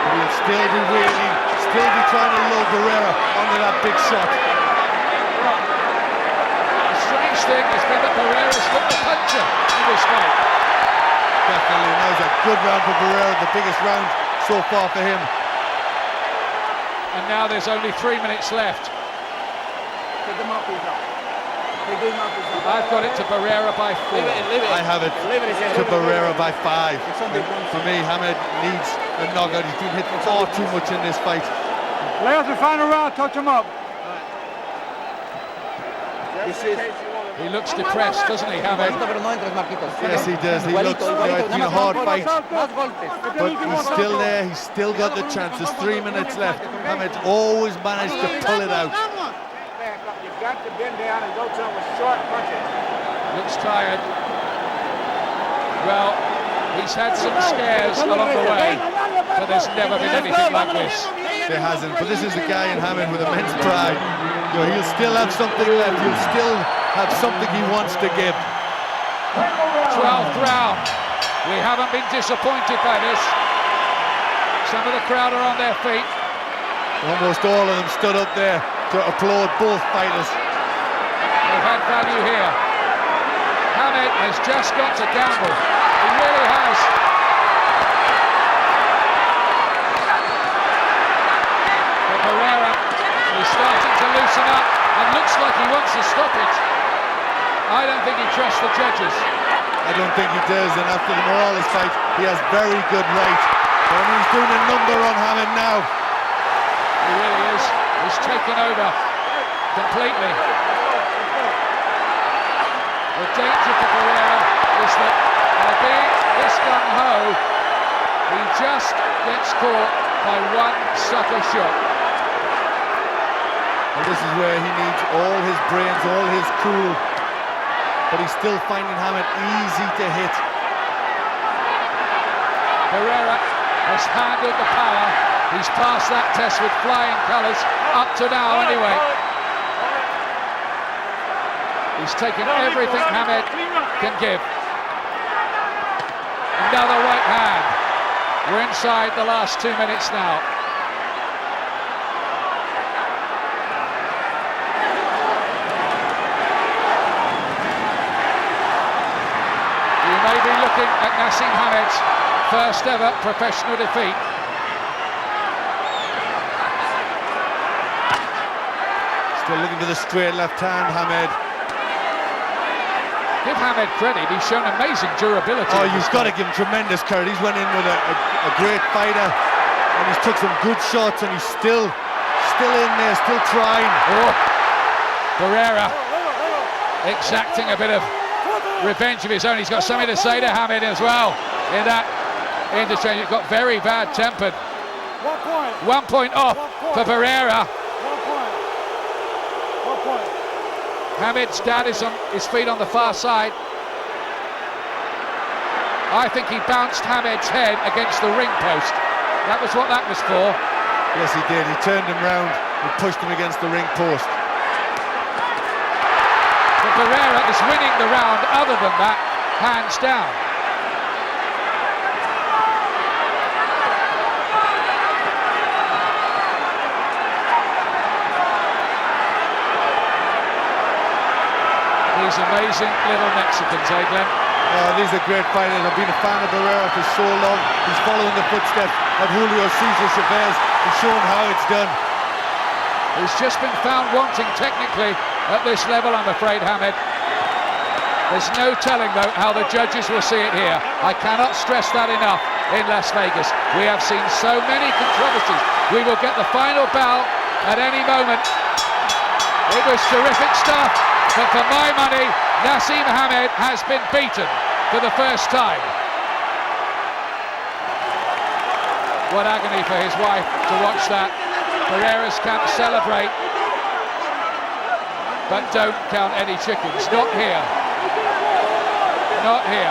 Speaker 4: But he'll still be waiting, still be trying to load Barrera onto that big shot.
Speaker 3: The strange thing has been that Barrera's looked the puncher in this fight.
Speaker 4: Definitely, that was a good round for Barrera, the biggest round so far for him.
Speaker 3: And now there's only 3 minutes left. I've got it to Barrera by 4.
Speaker 4: I have it to Barrera by 5. For me, Hamed needs a knockout. He's been hit far too much in this fight.
Speaker 9: Players the final round, touch him up.
Speaker 3: He looks depressed, doesn't he, Hamed?
Speaker 4: Yes, he does. He looks like it's been a hard fight. But he's still there. He's still got the chance. There's 3 minutes left. Hamed's always managed to pull it out.
Speaker 17: You've got to bend down and go to him with short punches.
Speaker 3: Looks tired. Well, he's had some scares along the way, but there's never been anything like this.
Speaker 4: There hasn't, but this is a guy in Hamed with immense pride. You know, he'll still have something left. He'll still have something he wants to give.
Speaker 3: 12th round. We haven't been disappointed by this. Some of the crowd are on their feet.
Speaker 4: Almost all of them stood up there to applaud both fighters.
Speaker 3: They've had value here. Hamed has just got to gamble. He really has. But Barrera is starting to loosen up and looks like he wants to stop it. I don't think he trusts the judges.
Speaker 4: I don't think he does, and after the Morales fight, he has very good right. But he's doing a number on Hamed now.
Speaker 3: He really is. He's taken over completely. The danger for Barrera is that by being this gung-ho, he just gets caught by one sucker shot.
Speaker 4: And this is where he needs all his brains, all his cool. But he's still finding Hamed easy to hit.
Speaker 3: Barrera has handled the power. He's passed that test with flying colours, up to now anyway. He's taken everything Hamed can give. Another right hand. We're inside the last 2 minutes now. You may be looking at Naseem Hamed's first ever professional defeat.
Speaker 4: Still looking for the straight left hand, Hamed.
Speaker 3: Give Hamed credit, he's shown amazing durability.
Speaker 4: Oh, you've got to give him tremendous credit. He's went in with a great fighter, and he's took some good shots, and he's still in there, still trying.
Speaker 3: Oh, Barrera exacting a bit of revenge of his own. He's got something to say to Hamed as well in that interchange. He's got very bad tempered. 1 point off for Barrera. Hamed's dad is on his feet on the far side. I think he bounced Hamed's head against the ring post. That was what that was for.
Speaker 4: Yes, he did. He turned him round and pushed him against the ring post.
Speaker 3: But Barrera is winning the round, other than that, hands down. These amazing little Mexicans, eh, Glenn?
Speaker 4: Oh, these are great fighters. I've been a fan of Barrera for so long. He's following the footsteps of Julio Cesar Chavez. He's shown how it's done.
Speaker 3: He's just been found wanting technically at this level, I'm afraid, Hamed. There's no telling, though, how the judges will see it here. I cannot stress that enough in Las Vegas. We have seen so many controversies. We will get the final bell at any moment. It was terrific stuff. But for my money, Naseem Hamed has been beaten for the first time. What agony for his wife to watch that. Barrera's can't celebrate, but don't count any chickens. Not here. Not here.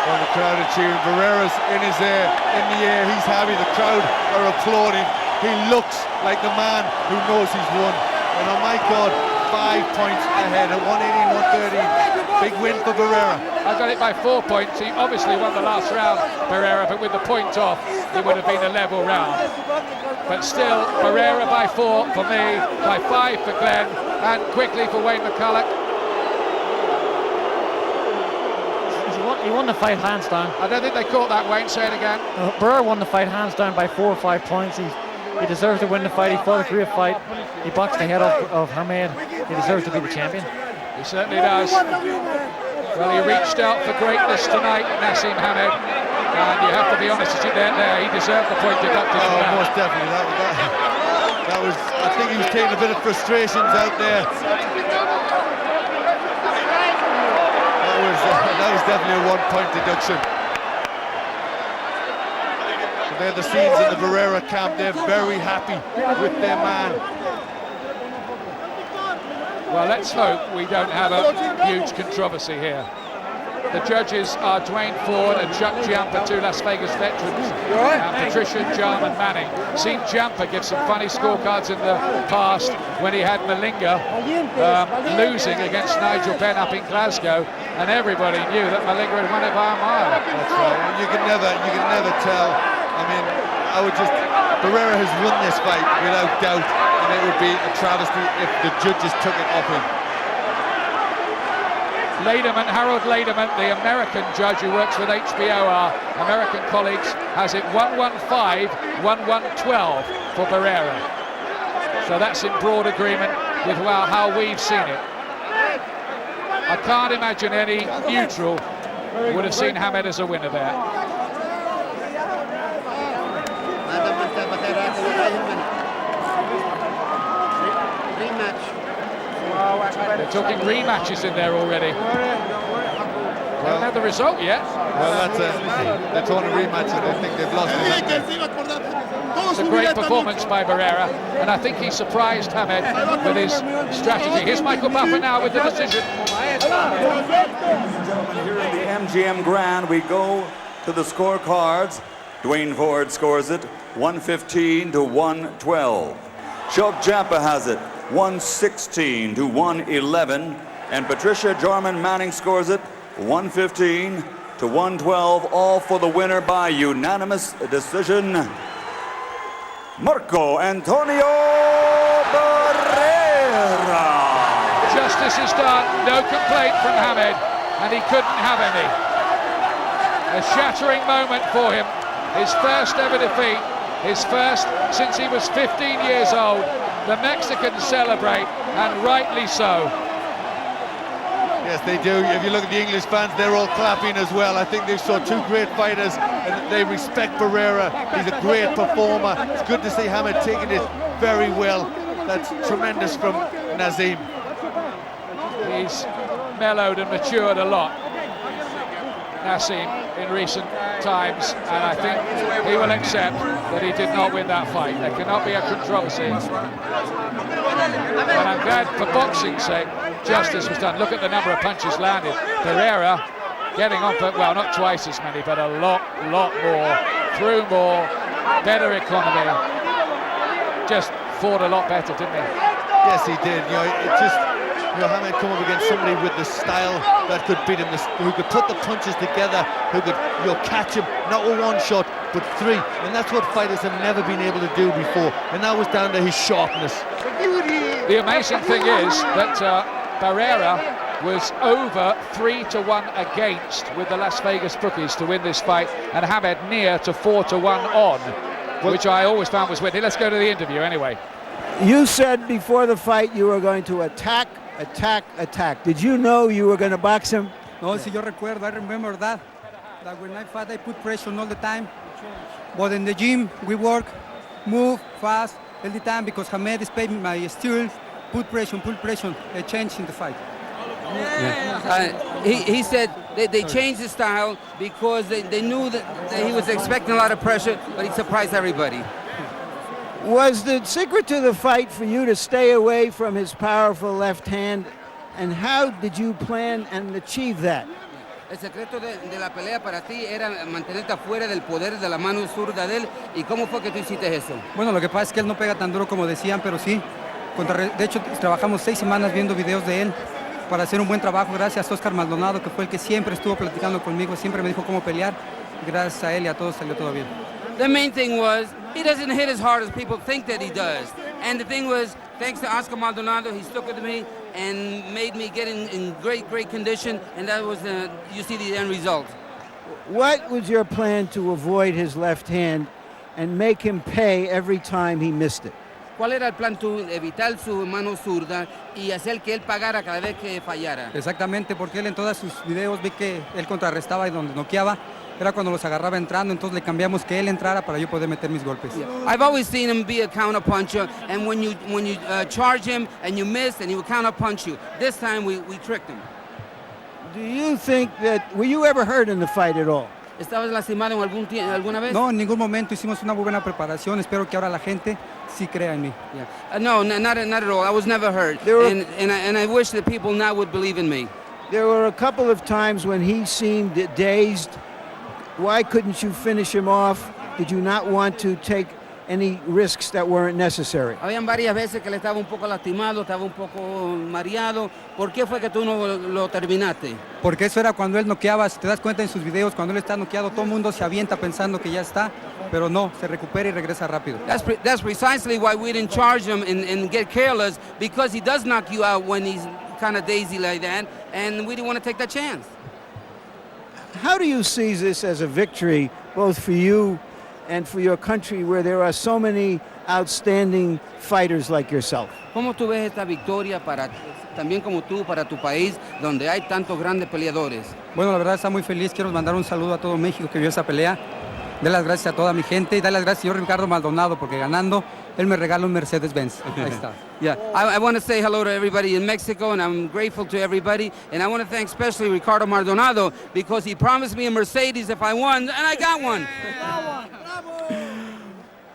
Speaker 4: Well, the crowd are cheering. Barrera's in the air. He's happy. The crowd are applauding. He looks like the man who knows he's won. And oh my God, 5 points ahead at 118-113. Big win for Barrera.
Speaker 3: I got it by 4 points. He obviously won the last round, Barrera, but with the point off, it would have been a level round. But still, Barrera by 4 for me, by 5 for Glenn, and quickly for Wayne McCulloch.
Speaker 13: He won the fight hands down.
Speaker 3: I don't think they caught that, Wayne. Say it again.
Speaker 13: Barrera won the fight hands down by 4 or 5 points. He deserves to win the fight. He fought a great fight. He boxed the head of Hamed. He deserves to be the champion.
Speaker 3: He certainly does. Well, he reached out for greatness tonight, Naseem Hamed. And you have to be honest, as you there, he deserved the point deducted.
Speaker 4: Oh, most definitely. That was. I think he was taking a bit of frustrations out there. That was definitely a 1 point deduction. So they're the scenes in the Barrera camp. They're very happy with their man.
Speaker 3: Well, let's hope we don't have a huge controversy here. The judges are Dwayne Ford and Chuck Giampa, 2 Las Vegas veterans, and Patricia Jarman Manning. Seen Giampa give some funny scorecards in the past when he had Malinga losing against Nigel Benn up in Glasgow, and everybody knew that Malinga had won it by a mile.
Speaker 4: That's right. You can never tell. I mean, Barrera has won this fight without doubt, and it would be a travesty if the judges took it off him.
Speaker 3: Harold Lederman, the American judge who works with HBO, our American colleagues, has it 115, 1112 for Barrera. So that's in broad agreement with how we've seen it. I can't imagine any neutral would have seen Hamed as a winner there. They're talking rematches in there already. Well, don't have the result yet.
Speaker 4: Well, they're talking rematches. They think they've lost it.
Speaker 3: It's a great performance by Barrera, and I think he surprised Hamed with his strategy. Here's Michael Buffer now with the decision.
Speaker 15: Ladies and gentlemen, here in the MGM Grand, we go to the scorecards. Dwayne Ford scores it 115-112. Chuck Giampa has it 116-111. And Patricia Jorman Manning scores it 115 to 112, all for the winner by unanimous decision, Marco Antonio Barrera.
Speaker 3: Justice is done, no complaint from Hamed, and he couldn't have any. A shattering moment for him, his first ever defeat, his first since he was 15 years old. The Mexicans celebrate, and rightly so.
Speaker 4: Yes, they do. If you look at the English fans, they're all clapping as well. I think they saw two great fighters, and they respect Barrera. He's a great performer. It's good to see Hamed taking it very well. That's tremendous from Naseem.
Speaker 3: He's mellowed and matured a lot, Naseem, in recent times, and I think he will accept that he did not win that fight. There cannot be a controversy. And I'm glad, for boxing's sake, justice was done. Look at the number of punches landed. Barrera getting on for, well, not twice as many, but a lot more, threw more, better economy. Just fought a lot better, didn't he?
Speaker 4: Yes, he did. You know, it just, you know, Hamed come up against somebody with the style that could beat him, who could put the punches together, who could, you know, catch him, not with one shot, but three. And that's what fighters have never been able to do before. And that was down to his sharpness.
Speaker 3: The amazing thing is that Barrera was over 3-1 against with the Las Vegas bookies to win this fight, and Hamed near to 4-1 on, which I always found was winning. Let's go to the interview anyway.
Speaker 18: You said before the fight you were going to attack. Did you know you were going to box him?
Speaker 19: No, si yo recuerdo, I remember that. That when I fought, I put pressure all the time. But in the gym, we work, move fast all the time because Hamed is paying my steering, put pressure, a change in the fight.
Speaker 20: He said they changed the style because they knew that he was expecting a lot of pressure, but he surprised everybody.
Speaker 18: Was the secret to the fight for you to stay away from his powerful left hand, and how did you plan and achieve that?
Speaker 20: El secreto de la pelea para ti era mantenerte afuera del poder de la mano zurda de él, ¿y cómo fue que tú hiciste eso?
Speaker 19: Bueno, lo que pasa es que él no pega tan duro como decían, pero sí. De hecho, trabajamos 6 semanas viendo videos de él para hacer un buen trabajo, gracias a Oscar Maldonado, que fue el que siempre estuvo platicando conmigo, siempre me dijo cómo pelear. Gracias a él y a todos salió todo bien.
Speaker 20: The main thing was, he doesn't hit as hard as people think that he does. And the thing was, thanks to Oscar Maldonado, he stuck with me and made me get in great condition, and that was, you see the end result.
Speaker 18: What was your plan to avoid his left hand and make him pay every time he missed it?
Speaker 20: ¿Cuál era el plan tú? Evitar su mano zurda y hacer que él pagara cada vez que fallara.
Speaker 19: Exactamente, porque él en todos sus videos vi que él contrarrestaba y donde noqueaba era cuando los agarraba entrando, entonces le cambiamos que él entrara para yo poder meter mis golpes.
Speaker 20: Yeah. I've always seen him be a counter puncher, and when you charge him and you miss, and he would counter punch you. This time we tricked him.
Speaker 18: Do you think that, were you ever hurt in the fight at all?
Speaker 20: ¿Estabas lastimado en alguna vez?
Speaker 19: No, en ningún momento. Hicimos una muy buena preparación. Espero que ahora la gente sí crea en mí.
Speaker 20: Yeah. No, not at all. I was never hurt. And I wish that people now would believe in me.
Speaker 18: There were a couple of times when he seemed dazed. Why couldn't you finish him off? Did you not want to take any risks that weren't necessary?
Speaker 20: Habían varias veces que le estaba un poco lastimado, estaba un poco mareado. ¿Por qué fue que tú no lo terminaste?
Speaker 19: Porque eso era cuando él noqueaba. Si te das cuenta en sus videos, cuando él está noqueado, todo el mundo se avienta pensando que ya está, pero no, se recupera y regresa rápido.
Speaker 20: That's precisely why we didn't charge him and get careless, because he does knock you out when he's kind of daisy like that, and we didn't want to take that chance.
Speaker 18: How do you see this as a victory, both for you and for your country, where there are so many outstanding fighters like yourself?
Speaker 20: ¿Cómo tú ves esta victoria también como tú, para tu país, donde hay tantos grandes peleadores?
Speaker 19: Bueno, la verdad está muy feliz. Quiero mandar un saludo a todo México que vio esa pelea. Dar las gracias a toda mi gente y dar las gracias al señor Ricardo Maldonado, porque ganando, él me regala un Mercedes-Benz. Ahí está.
Speaker 20: Yeah, I want to say hello to everybody in Mexico, and I'm grateful to everybody. And I want to thank especially Ricardo Maldonado, because he promised me a Mercedes if I won, and I got one.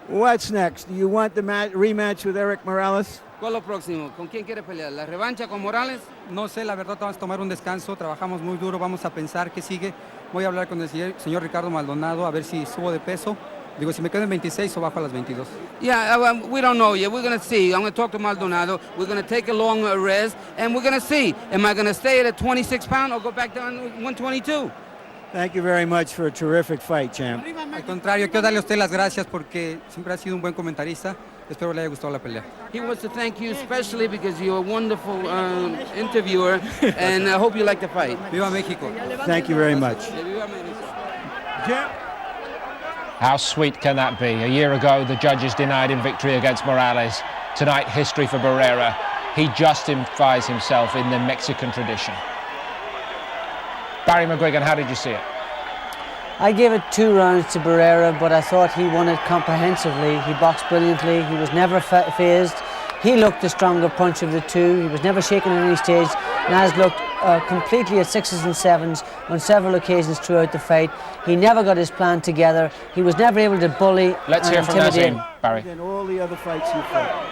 Speaker 18: What's next? Do you want the rematch with Eric Morales?
Speaker 20: ¿Cuál es lo próximo? ¿Con quién quiere pelear? ¿La revancha con Morales?
Speaker 19: No sé, la verdad vamos a tomar un descanso, trabajamos muy duro, vamos a pensar qué sigue. Voy a hablar con el señor Ricardo Maldonado a ver si subo de peso Digo, si me quedo en 26 o bajo a las 22.
Speaker 20: Yeah, we don't know yet. We're going to see. I'm going to talk to Maldonado. We're going to take a long rest, and we're going to see. Am I going to stay at a 26 pound or go back down to 122?
Speaker 18: Thank you very much for a terrific fight, champ.
Speaker 19: Al contrario, quiero darle a usted las gracias porque siempre ha sido un buen comentarista. Espero le haya gustado la pelea.
Speaker 20: He wants to thank you especially because you're a wonderful interviewer, and I hope you like the fight.
Speaker 19: Viva México.
Speaker 18: Thank you very much.
Speaker 2: How sweet can that be? A year ago, the judges denied him victory against Morales. Tonight, history for Barrera. He justifies himself in the Mexican tradition. Barry McGuigan, how did you see it?
Speaker 1: I gave it 2 rounds to Barrera, but I thought he won it comprehensively. He boxed brilliantly. He was never phased. He looked the stronger punch of the two. He was never shaken at any stage. Naz looked completely at 6s and 7s on several occasions throughout the fight. He never got his plan together. He was never able to bully.
Speaker 2: Let's hear from Naseem, Barry.
Speaker 18: And all the other fights you fought.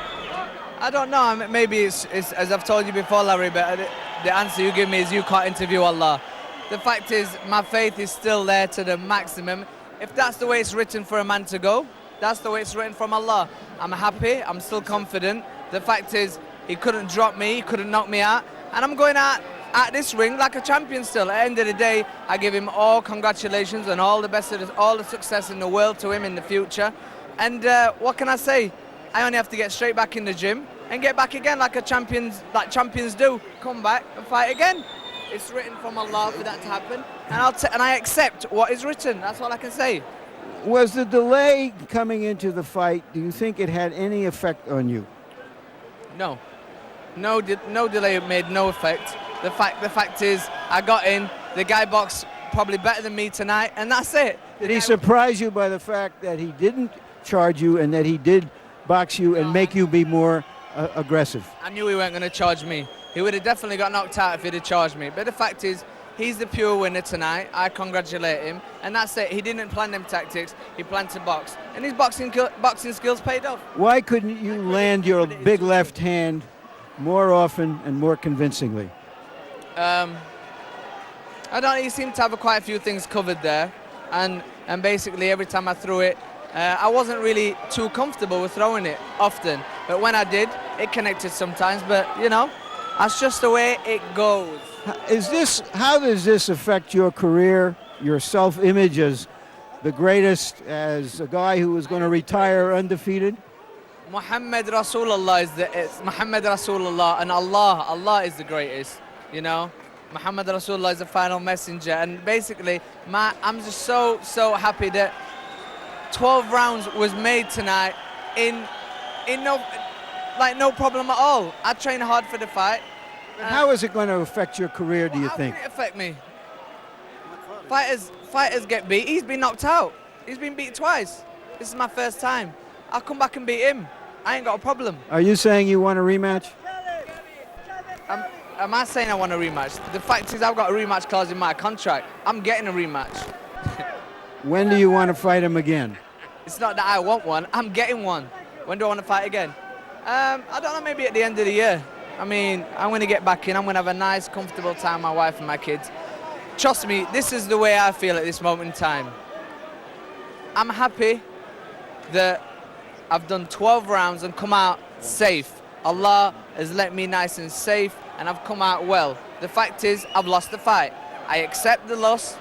Speaker 7: I don't know. Maybe it's as I've told you before, Larry, but the answer you give me is you can't interview Allah. The fact is, my faith is still there to the maximum. If that's the way it's written for a man to go, that's the way it's written from Allah. I'm happy, I'm still confident. The fact is, he couldn't drop me, he couldn't knock me out, and I'm going out at this ring like a champion still. At the end of the day, I give him all congratulations and all the best of all the success in the world to him in the future. And what can I say? I only have to get straight back in the gym and get back again like champions do. Come back and fight again. It's written from Allah for that to happen, and I accept what is written. That's all I can say.
Speaker 18: Was the delay coming into the fight, do you think it had any effect on you?
Speaker 7: No. No delay made no effect. The fact is, I got in, the guy boxed probably better than me tonight, and that's it.
Speaker 18: Did he surprise you by the fact that he didn't charge you and that he did box you and make you be more aggressive?
Speaker 7: I knew he weren't going to charge me. He would have definitely got knocked out if he'd have charged me. But the fact is, he's the pure winner tonight. I congratulate him. And that's it. He didn't plan them tactics. He planned to box. And his boxing skills paid off.
Speaker 18: Why couldn't you land your big left hand more often and more convincingly?
Speaker 7: I don't. He seemed to have quite a few things covered there. And basically, every time I threw it, I wasn't really too comfortable with throwing it often. But when I did, it connected sometimes. But, you know, that's just the way it goes.
Speaker 18: How does this affect your career, your self-image as the greatest, as a guy who is going to retire undefeated?
Speaker 7: Muhammad Rasulullah is Muhammad Rasulullah, and Allah is the greatest, you know. Muhammad Rasulullah is the final messenger, and basically, I'm just so happy that 12 rounds was made tonight in no problem at all. I trained hard for the fight.
Speaker 18: How is it going to affect your career, do you think?
Speaker 7: How would it affect me? Fighters get beat. He's been knocked out. He's been beat twice. This is my first time. I'll come back and beat him. I ain't got a problem.
Speaker 18: Are you saying you want a rematch?
Speaker 7: Am I saying I want a rematch? The fact is, I've got a rematch clause in my contract. I'm getting a rematch.
Speaker 18: When do you want to fight him again?
Speaker 7: It's not that I want one. I'm getting one. When do I want to fight again? I don't know, maybe at the end of the year. I mean, I'm going to get back in. I'm going to have a nice, comfortable time with my wife and my kids. Trust me, this is the way I feel at this moment in time. I'm happy that I've done 12 rounds and come out safe. Allah has let me nice and safe, and I've come out well. The fact is, I've lost the fight. I accept the loss.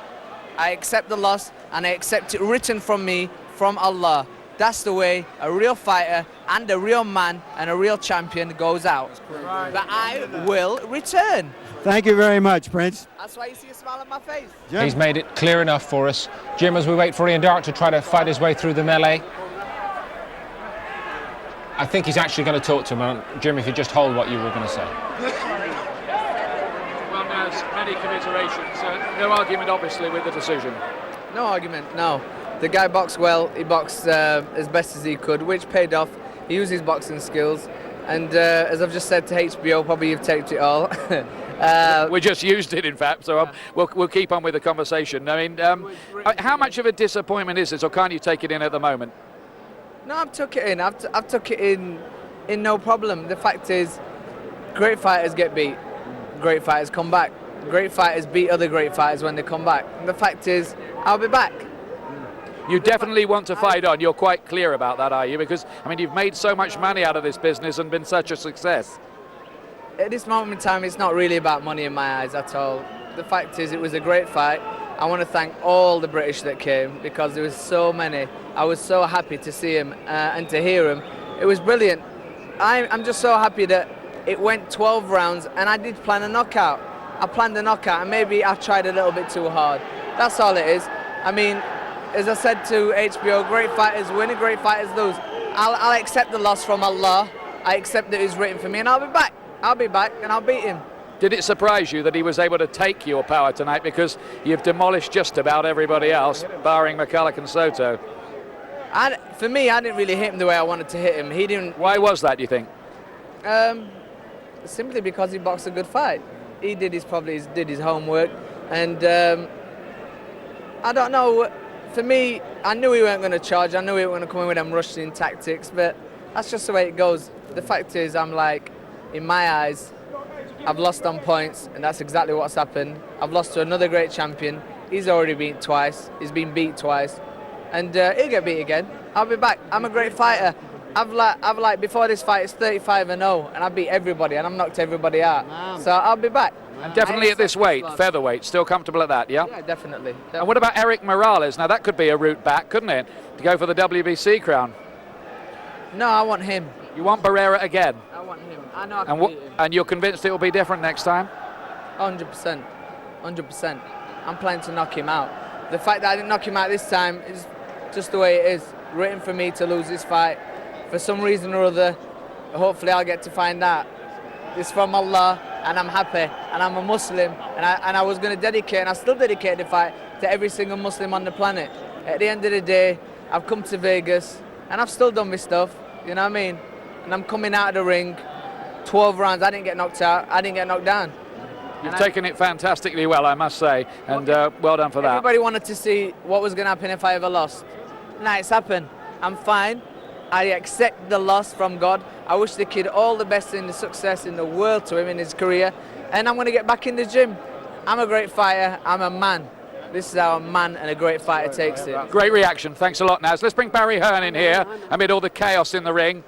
Speaker 7: I accept the loss, and I accept it written from me, from Allah. That's the way a real fighter and a real man and a real champion goes out. But I will return.
Speaker 18: Thank you very much, Prince.
Speaker 7: That's why you see a smile on my face.
Speaker 2: Jim. He's made it clear enough for us. Jim, as we wait for Ian Dark to try to fight his way through the melee, I think he's actually going to talk to him. Jim, if you just hold what you were going to say.
Speaker 3: Well, Naz, many commiserations. No argument, obviously, with the decision.
Speaker 7: No argument, no. The guy boxed well. He boxed as best as he could, which paid off. He used his boxing skills. And as I've just said to HBO, probably you've taped it all.
Speaker 3: We just used it, in fact, so we'll keep on with the conversation. I mean, how much of a disappointment is this, or can't you take it in at the moment?
Speaker 7: No, I've took it in. I've took it in no problem. The fact is, great fighters get beat. Great fighters come back. Great fighters beat other great fighters when they come back. And the fact is, I'll be back.
Speaker 3: You definitely want to fight on. You're quite clear about that, are you? Because, I mean, you've made so much money out of this business and been such a success.
Speaker 7: At this moment in time, it's not really about money in my eyes at all. The fact is, it was a great fight. I want to thank all the British that came because there was so many. I was so happy to see him and to hear him. It was brilliant. I'm just so happy that it went 12 rounds and I did plan a knockout. I planned a knockout and maybe I tried a little bit too hard. That's all it is. I mean, as I said to HBO, great fighters win and great fighters lose. I'll accept the loss from Allah. I accept that it's written for me and I'll be back. I'll be back and I'll beat him.
Speaker 3: Did it surprise you that he was able to take your power tonight, because you've demolished just about everybody else, barring McCulloch and Soto?
Speaker 7: For me, I didn't really hit him the way I wanted to hit him. He didn't.
Speaker 3: Why was that, do you think?
Speaker 7: Simply because he boxed a good fight. He did his homework, and I don't know. For me, I knew he weren't going to charge. I knew he weren't going to come in with them rushing tactics, but that's just the way it goes. The fact is, I'm like, in my eyes, I've lost on points, and that's exactly what's happened. I've lost to another great champion. He's already beat twice. He's been beat twice, and he'll get beat again. I'll be back. I'm a great fighter. I've before this fight, it's 35-0, and I beat everybody, and I've knocked everybody out. So I'll be back.
Speaker 3: And definitely at this weight, featherweight, still comfortable at that, yeah?
Speaker 7: Yeah, definitely.
Speaker 3: And what about Eric Morales? Now that could be a route back, couldn't it, to go for the WBC crown?
Speaker 7: No, I want him.
Speaker 3: You want Barrera again?
Speaker 7: I want him. I know I can beat him.
Speaker 3: And you're convinced it will be different next time?
Speaker 7: 100%. 100%. I'm planning to knock him out. The fact that I didn't knock him out this time is just the way it is. Written for me to lose this fight. For some reason or other, hopefully I'll get to find out. It's from Allah, and I'm happy, and I'm a Muslim, and I was going to dedicate, and I still dedicate the fight to every single Muslim on the planet. At the end of the day, I've come to Vegas, and I've still done my stuff, you know what I mean? And I'm coming out of the ring, 12 rounds, I didn't get knocked out, I didn't get knocked down.
Speaker 3: You've taken it fantastically well, I must say, and well done for that.
Speaker 7: Everybody wanted to see what was going to happen if I ever lost. Now it's happened. I'm fine. I accept the loss from God. I wish the kid all the best in the success in the world to him in his career. And I'm going to get back in the gym. I'm a great fighter. I'm a man. This is how a man and a great fighter takes it.
Speaker 3: Great reaction. Thanks a lot, Naz. Let's bring Barry Hearn in here amid all the chaos in the ring.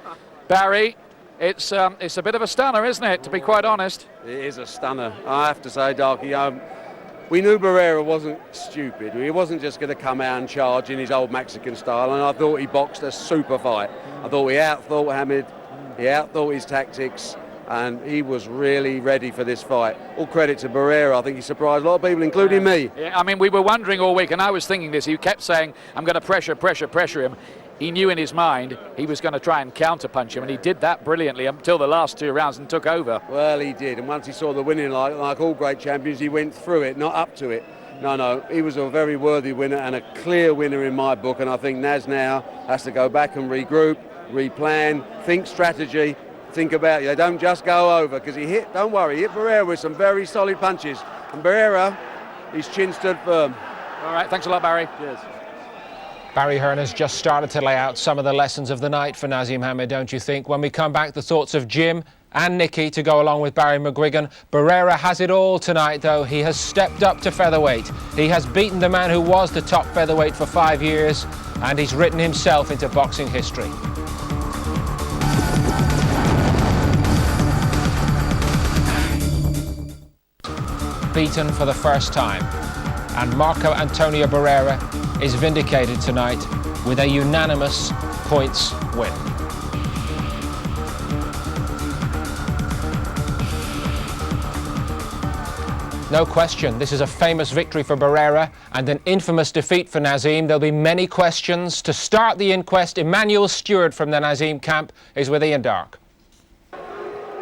Speaker 3: Barry, it's a bit of a stunner, isn't it, to be quite honest?
Speaker 21: It is a stunner, I have to say, Darky. We knew Barrera wasn't stupid. He wasn't just going to come out and charge in his old Mexican style, and I thought he boxed a super fight. I thought he outthought Hamed, he outthought his tactics, and he was really ready for this fight. All credit to Barrera. I think he surprised a lot of people, including me.
Speaker 3: Yeah, I mean, we were wondering all week, and I was thinking this. He kept saying, I'm going to pressure him. He knew in his mind he was going to try and counterpunch him, and he did that brilliantly until the last 2 rounds and took over.
Speaker 21: Well, he did, and once he saw the winning light, like all great champions, he went through it, not up to it. No, he was a very worthy winner and a clear winner in my book, and I think Naz now has to go back and regroup, replan, think strategy, think about it. They don't just go over, because don't worry, he hit Barrera with some very solid punches, and Barrera, his chin stood firm.
Speaker 3: All right, thanks a lot, Barry.
Speaker 21: Cheers.
Speaker 2: Barry Hearn has just started to lay out some of the lessons of the night for Naseem Hamed, don't you think? When we come back, the thoughts of Jim and Nicky to go along with Barry McGuigan. Barrera has it all tonight, though. He has stepped up to featherweight. He has beaten the man who was the top featherweight for 5 years, and he's written himself into boxing history. Beaten for the first time, and Marco Antonio Barrera is vindicated tonight with a unanimous points win. No question, this is a famous victory for Barrera and an infamous defeat for Naseem. There'll be many questions. To start the inquest, Emmanuel Stewart from the Naseem camp is with Ian Dark.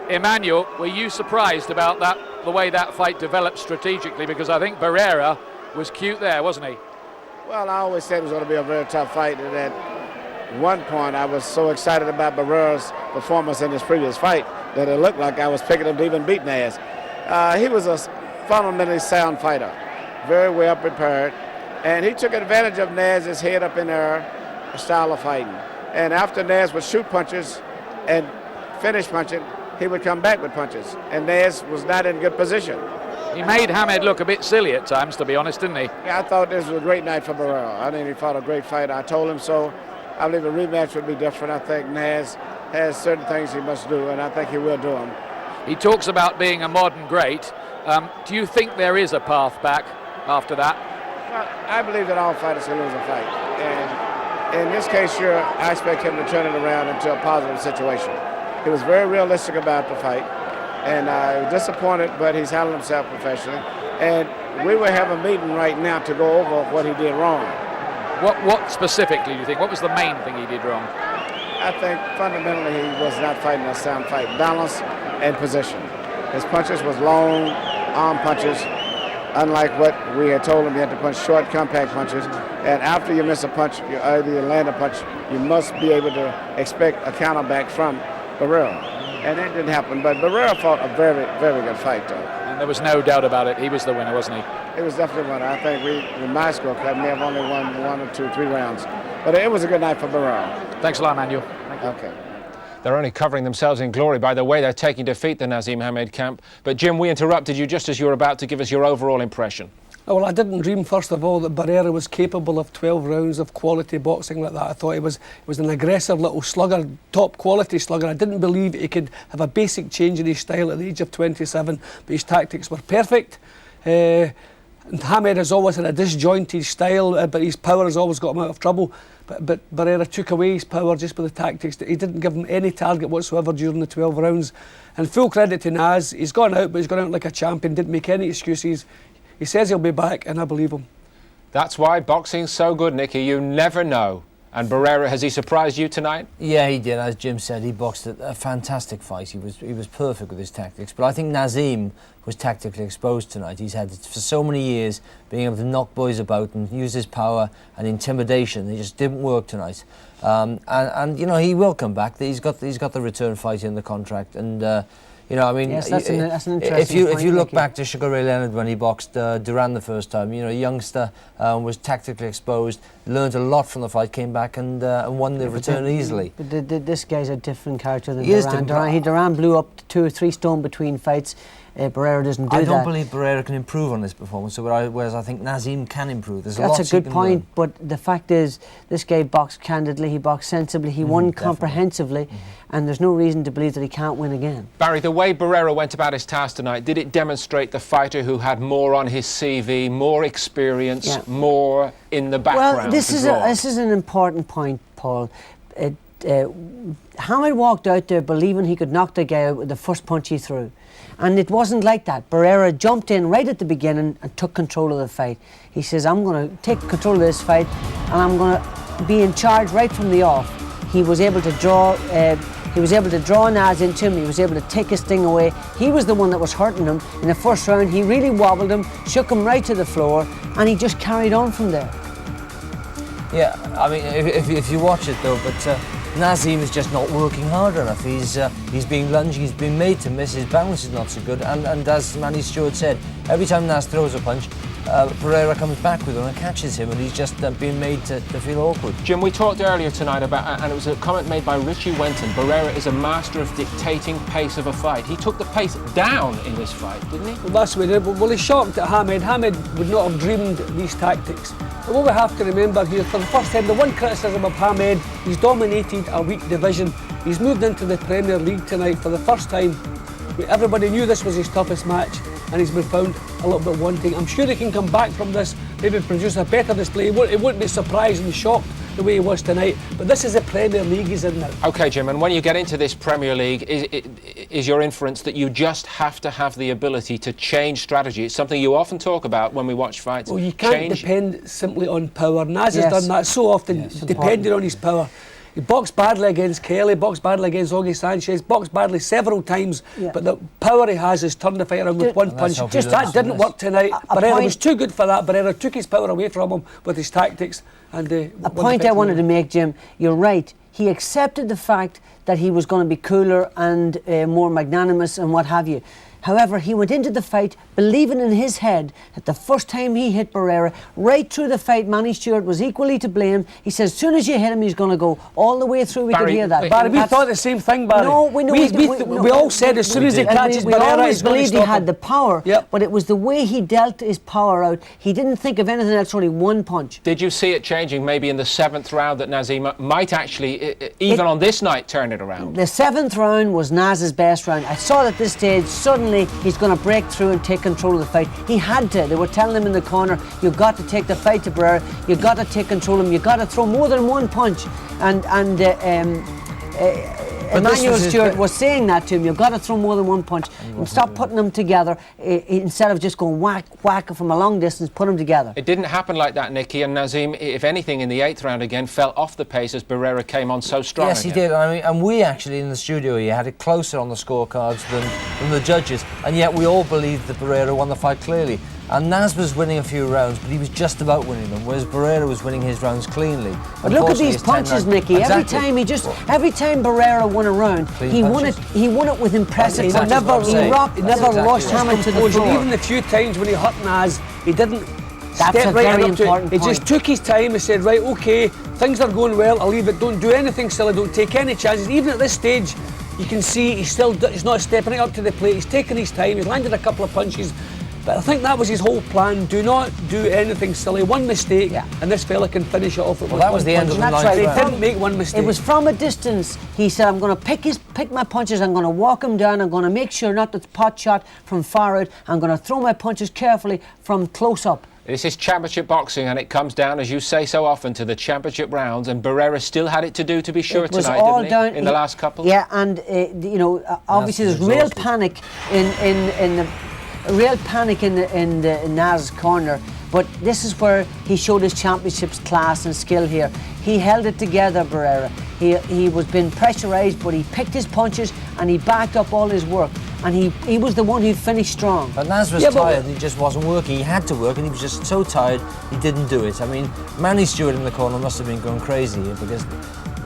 Speaker 3: Emmanuel, were you surprised about the way that fight developed strategically? Because I think Barrera was cute there, wasn't he?
Speaker 6: Well, I always said it was going to be a very tough fight, and at one point I was so excited about Barrera's performance in his previous fight that it looked like I was picking him to even beat Naz. He was a fundamentally sound fighter, very well prepared, and he took advantage of Naz's head up in air style of fighting. And after Naz would shoot punches and finish punching, he would come back with punches, and Naz was not in good position.
Speaker 3: He made Hamed look a bit silly at times, to be honest, didn't he?
Speaker 6: Yeah, I thought this was a great night for Barrera. I think he fought a great fight. I told him so. I believe a rematch would be different. I think Naz has certain things he must do, and I think he will do them.
Speaker 3: He talks about being a modern great. Do you think there is a path back after that?
Speaker 6: Well, I believe that all fighters can lose a fight. And in this case, sure, I expect him to turn it around into a positive situation. He was very realistic about the fight. And I was disappointed, but he's handled himself professionally. And we will have a meeting right now to go over what he did wrong.
Speaker 3: What specifically do you think? What was the main thing he did wrong?
Speaker 6: I think fundamentally he was not fighting a sound fight. Balance and position. His punches was long arm punches, unlike what we had told him. He had to punch short, compact punches. And after you miss a punch, you either land a punch, you must be able to expect a counter back from Barrera. And that didn't happen, but Barrera fought a very, very good fight, though.
Speaker 3: And there was no doubt about it. He was the winner, wasn't he?
Speaker 6: It was definitely a winner. I think with my scorecard, may have only won 1 or 2, 3 rounds. But it was a good night for Barrera.
Speaker 3: Thanks a lot, Manuel.
Speaker 6: Okay.
Speaker 2: They're only covering themselves in glory by the way they're taking defeat, the Naseem Hamed camp. But Jim, we interrupted you just as you were about to give us your overall impression.
Speaker 8: Well, I didn't dream, first of all, that Barrera was capable of 12 rounds of quality boxing like that. I thought he was an aggressive little slugger, top quality slugger. I didn't believe he could have a basic change in his style at the age of 27, but his tactics were perfect. And Hamed has always had a disjointed style, but his power has always got him out of trouble. But Barrera took away his power just with the tactics. He didn't give him any target whatsoever during the 12 rounds. And full credit to Naz. He's gone out, but he's gone out like a champion, didn't make any excuses. He says he'll be back, and I believe him.
Speaker 2: That's why boxing's so good, Nicky. You never know. And Barrera, has he surprised you tonight?
Speaker 22: Yeah, he did. As Jim said, he boxed a fantastic fight. He was perfect with his tactics. But I think Naseem was tactically exposed tonight. He's had, for so many years, being able to knock boys about and use his power and intimidation. It just didn't work tonight. And you know, he will come back. He's got the return fight in the contract. And you know, I mean,
Speaker 1: yes, that's an interesting
Speaker 22: if you look back to Sugar Ray Leonard when he boxed Duran the first time, you know, a youngster was tactically exposed, learned a lot from the fight, came back and won the return easily.
Speaker 1: But this guy's a different character than Duran. Duran blew up 2 or 3 stone between fights. Barrera doesn't do that.
Speaker 22: I don't believe Barrera can improve on this performance, whereas I think Naseem can improve.
Speaker 1: That's a good point, but the fact is, this guy boxed candidly, he boxed sensibly, he won comprehensively, and there's no reason to believe that he can't win again.
Speaker 2: Barry, the way Barrera went about his task tonight, did it demonstrate the fighter who had more on his CV, more experience, more in the background?
Speaker 1: Well, this is an important point, Paul. Hamed walked out there believing he could knock the guy out with the first punch he threw. And it wasn't like that. Barrera jumped in right at the beginning and took control of the fight. He says, I'm going to take control of this fight and I'm going to be in charge right from the off. He was able to draw Naz into him. He was able to take his sting away. He was the one that was hurting him. In the first round, he really wobbled him, shook him right to the floor, and he just carried on from there.
Speaker 22: Yeah, I mean, if you watch it though, but Naseem is just not working hard enough. He's being lunged, he's been made to miss, his balance is not so good, and as Manny Stewart said, every time Naz throws a punch, Barrera comes back with him and catches him, and he's just been made to feel awkward.
Speaker 2: Jim, we talked earlier tonight about, and it was a comment made by Richie Wenton, Barrera is a master of dictating pace of a fight. He took the pace down in this fight, didn't he?
Speaker 8: Well, that's what he did. Well, he shocked at Hamed. Hamed would not have dreamed these tactics. But what we have to remember here, for the first time, the one criticism of Hamed, he's dominated a weak division. He's moved into the Premier League tonight for the first time. Everybody knew this was his toughest match, and he's been found a little bit wanting. I'm sure he can come back from this, maybe produce a better display. He wouldn't be surprised and shocked the way he was tonight, but this is the Premier League he's in now.
Speaker 2: OK, Jim, and when you get into this Premier League, is your inference that you just have to have the ability to change strategy? It's something you often talk about when we watch fights.
Speaker 8: Well, you can't depend simply on power. Naz has done that so often, depending on his power. He boxed badly against Kelly, boxed badly against Augie Sanchez, boxed badly several times, but the power he has is turned the fight around with one punch. Just that didn't work tonight. Barrera was too good for that. Barrera took his power away from him with his tactics. And
Speaker 1: a point I wanted to make, Jim, you're right. He accepted the fact that he was going to be cooler and more magnanimous and what have you. However, he went into the fight believing in his head that the first time he hit Barrera, right through the fight, Manny Stewart was equally to blame. He said, as soon as you hit him, he's going to go all the way through. We could hear that.
Speaker 8: Barry, we thought the same thing, Barry.
Speaker 1: No, we know.
Speaker 8: We all said as soon as he catches
Speaker 1: we
Speaker 8: Barrera,
Speaker 1: always
Speaker 8: he's going to
Speaker 1: believed he
Speaker 8: stop
Speaker 1: had
Speaker 8: him.
Speaker 1: the power, but it was the way he dealt his power out. He didn't think of anything else, only one punch.
Speaker 2: Did you see it changing maybe in the 7th round that Naseem might actually, even on this night, turn it around?
Speaker 1: The 7th round was Naz's best round. I saw that at this stage, suddenly he's going to break through and take control of the fight. He had to. They were telling him in the corner, you've got to take the fight to Barrera, you've got to take control of him, you've got to throw more than one punch. Emmanuel Stewart was saying that to him, you've got to throw more than one punch and stop putting them together instead of just going whack from a long distance, put them together.
Speaker 2: It didn't happen like that, Nicky, and Naseem, if anything, in the 8th round again, fell off the pace as Barrera came on so strong.
Speaker 22: Yes, he did. I mean, and we actually in the studio here had it closer on the scorecards than the judges, and yet we all believed that Barrera won the fight clearly. And Naz was winning a few rounds, but he was just about winning them, whereas Barrera was winning his rounds cleanly.
Speaker 1: But look at these punches, Nicky.
Speaker 22: Exactly.
Speaker 1: Every time Barrera won a round, he won it with impressive punches.
Speaker 8: He never lost Hamed to the floor. Even the few times when he hurt Naz, he didn't step right up to it. He just took his time and said, right, okay, things are going well, I'll leave it, don't do anything silly, don't take any chances. Even at this stage, you can see he's not stepping right up to the plate, he's taking his time, he's landed a couple of punches. But I think that was his whole plan. Do not do anything silly. One mistake, and this fella can finish it off at one punch.
Speaker 22: That was the end of the 9th round.
Speaker 8: He didn't make one mistake.
Speaker 1: It was from a distance. He said, I'm going to pick my punches, I'm going to walk him down, I'm going to make sure not to pot shot from far out, I'm going to throw my punches carefully from close up.
Speaker 2: This is championship boxing, and it comes down, as you say so often, to the championship rounds, and Barrera still had it to do, to be sure, tonight, didn't he, in the last couple?
Speaker 1: Yeah, and, you know, obviously there's real panic in Naz's corner, but this is where he showed his championship's class and skill here. He held it together, Barrera. He was being pressurised, but he picked his punches and he backed up all his work. And he was the one who finished strong.
Speaker 22: But Naz was tired and he just wasn't working. He had to work and he was just so tired he didn't do it. I mean, Manny Stewart in the corner must have been going crazy here because,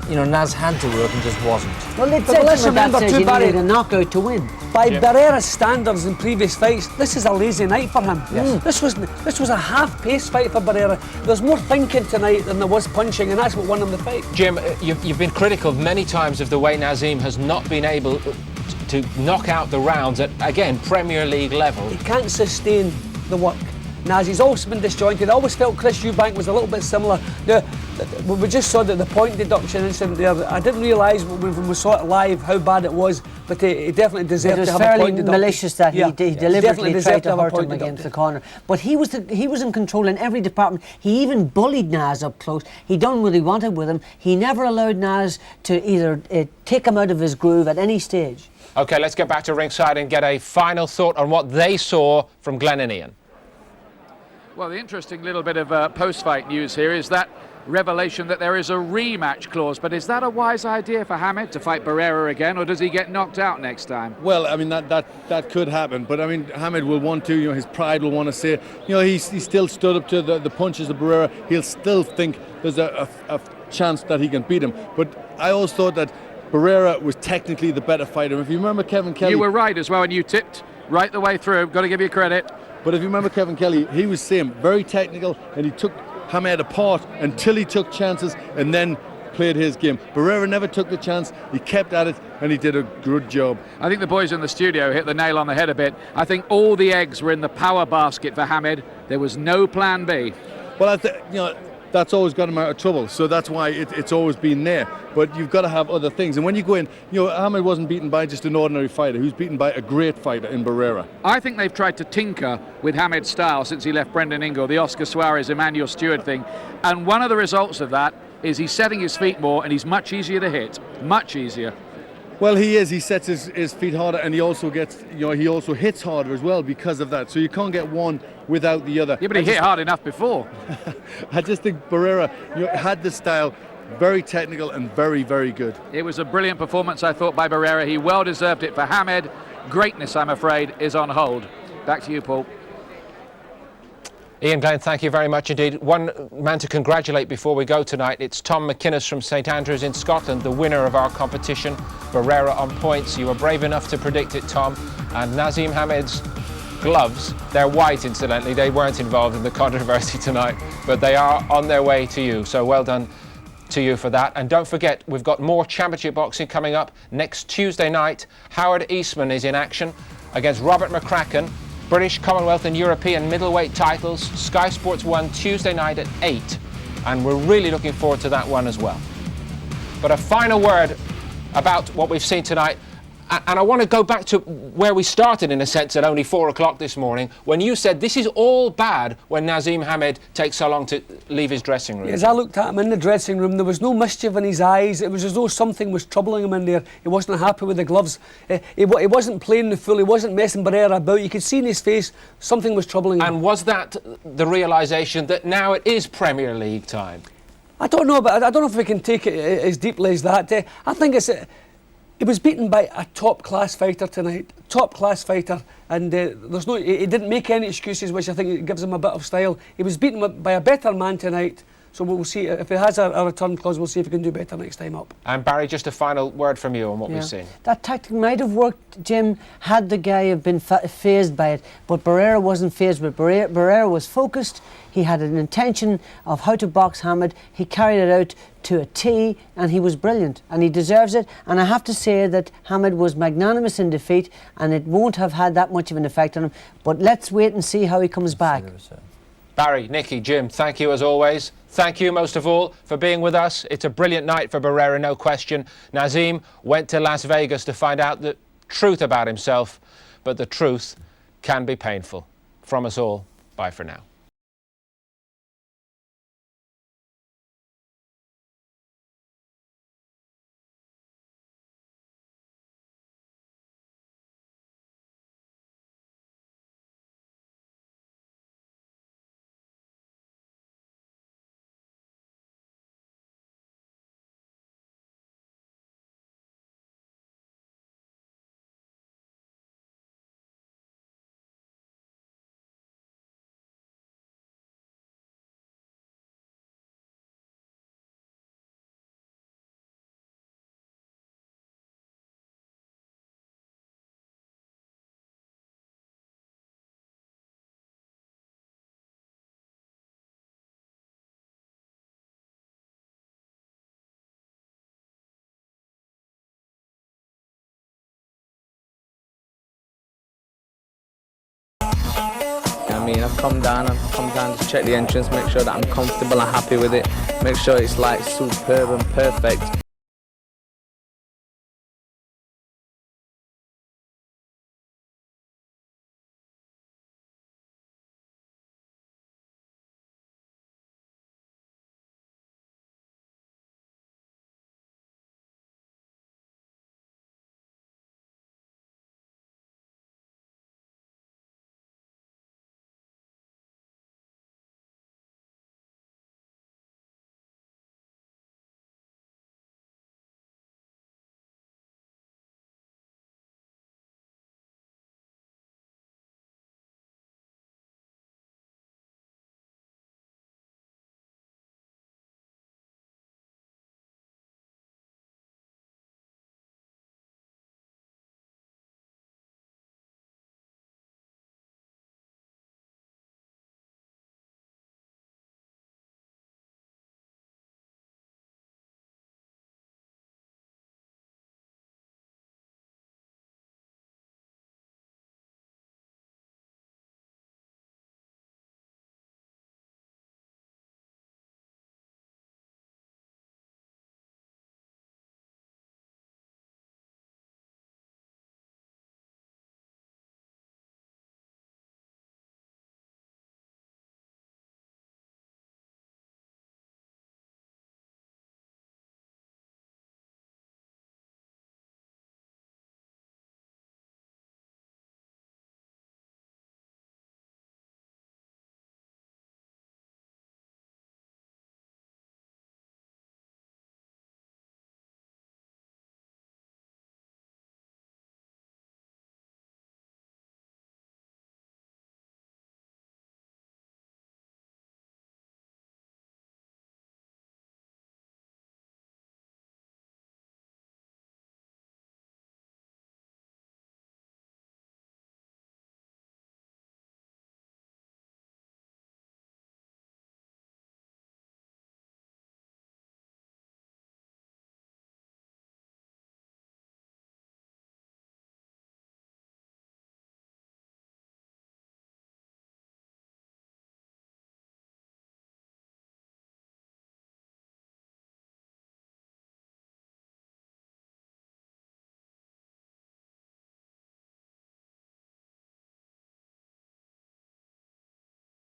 Speaker 22: you know, Naz had to work and just wasn't.
Speaker 1: Well, let's remember too, Barry, a knockout to win.
Speaker 8: By Barrera's standards in previous fights, this is a lazy night for him.
Speaker 22: Yes.
Speaker 8: This was a half-paced fight for Barrera. There's more thinking tonight than there was punching, and that's what won him the fight.
Speaker 2: Jim, you've been critical many times of the way Naseem has not been able to knock out the rounds at, again, Premier League level.
Speaker 8: He can't sustain the work. Naz, he's always been disjointed. I always felt Chris Eubank was a little bit similar. We just saw that the point deduction incident there. I didn't realise when we saw it live how bad it was, but he definitely deserved to have a point deduction.
Speaker 1: It was fairly malicious that he deliberately tried to hurt him against the corner. But he was in control in every department. He even bullied Naz up close. He done what he wanted with him. He never allowed Naz to either take him out of his groove at any stage.
Speaker 2: OK, let's get back to ringside and get a final thought on what they saw from Glenn and Ian.
Speaker 3: Well, the interesting little bit of post-fight news here is that revelation that there is a rematch clause. But is that a wise idea for Hamed to fight Barrera again, or does he get knocked out next time?
Speaker 4: Well, I mean, that could happen. But, I mean, Hamed will want to, you know, his pride will want to say, you know, he still stood up to the punches of Barrera. He'll still think there's a chance that he can beat him. But I always thought that Barrera was technically the better fighter. If you remember Kevin Kelly...
Speaker 3: You were right as well, and you tipped right the way through. Got to give you credit.
Speaker 4: But if you remember Kevin Kelly, he was same, very technical, and he took Hamed apart until he took chances and then played his game. Barrera never took the chance, he kept at it, and he did a good job.
Speaker 3: I think the boys in the studio hit the nail on the head a bit. I think all the eggs were in the power basket for Hamed. There was no plan B.
Speaker 4: Well, you know, that's always got him out of trouble, so that's why it's always been there. But you've got to have other things. And when you go in, you know, Hamed wasn't beaten by just an ordinary fighter. He was beaten by a great fighter in Barrera.
Speaker 3: I think they've tried to tinker with Hamed's style since he left Brendan Ingle, the Oscar Suarez, Emmanuel Stewart thing. And one of the results of that is he's setting his feet more and he's much easier to hit. Much easier.
Speaker 4: Well, he is. He sets his feet harder, and he also gets, you know, he also hits harder as well because of that. So you can't get one without the other.
Speaker 3: Yeah, but he hit hard enough before.
Speaker 4: I just think Barrera, you know, had the style, very technical and very, very good.
Speaker 3: It was a brilliant performance, I thought, by Barrera. He well deserved it for Hamed. Greatness, I'm afraid, is on hold. Back to you, Paul.
Speaker 2: Ian, Glenn, thank you very much indeed. One man to congratulate before we go tonight. It's Tom McInnes from St Andrews in Scotland, the winner of our competition. Barrera on points. You were brave enough to predict it, Tom. And Naseem Hamed's gloves, they're white incidentally, they weren't involved in the controversy tonight, but they are on their way to you, so well done to you for that. And don't forget, we've got more championship boxing coming up next Tuesday night. Howard Eastman is in action against Robert McCracken. British, Commonwealth and European middleweight titles. Sky Sports 1 Tuesday night at 8. And we're really looking forward to that one as well. But a final word about what we've seen tonight. And I want to go back to where we started, in a sense, at only 4 o'clock this morning, when you said this is all bad when Naseem Hamed takes so long to leave his dressing room.
Speaker 8: As I looked at him in the dressing room, there was no mischief in his eyes. It was as though something was troubling him in there. He wasn't happy with the gloves. He wasn't playing the full. He wasn't messing Barrera about. You could see in his face something was troubling him.
Speaker 2: And was that the realisation that now it is Premier League time?
Speaker 8: I don't know, but I don't know if we can take it as deeply as that. I think it's... He was beaten by a top-class fighter tonight, top-class fighter, and he didn't make any excuses, which I think gives him a bit of style. He was beaten by a better man tonight, so we'll see. If he has a return clause, we'll see if he can do better next time up.
Speaker 2: And Barry, just a final word from you on what we've seen.
Speaker 1: That tactic might have worked, Jim, had the guy have been fazed by it, but Barrera wasn't fazed, but Barrera was focused. He had an intention of how to box Hamed. He carried it out to a T, and he was brilliant, and he deserves it. And I have to say that Hamed was magnanimous in defeat, and it won't have had that much of an effect on him. But let's wait and see how he comes back.
Speaker 2: Barry, Nicky, Jim, thank you as always. Thank you most of all for being with us. It's a brilliant night for Barrera, no question. Naseem went to Las Vegas to find out the truth about himself, but the truth can be painful. From us all, bye for now.
Speaker 5: I've come down to check the entrance, make sure that I'm comfortable and happy with it, make sure it's like superb and perfect.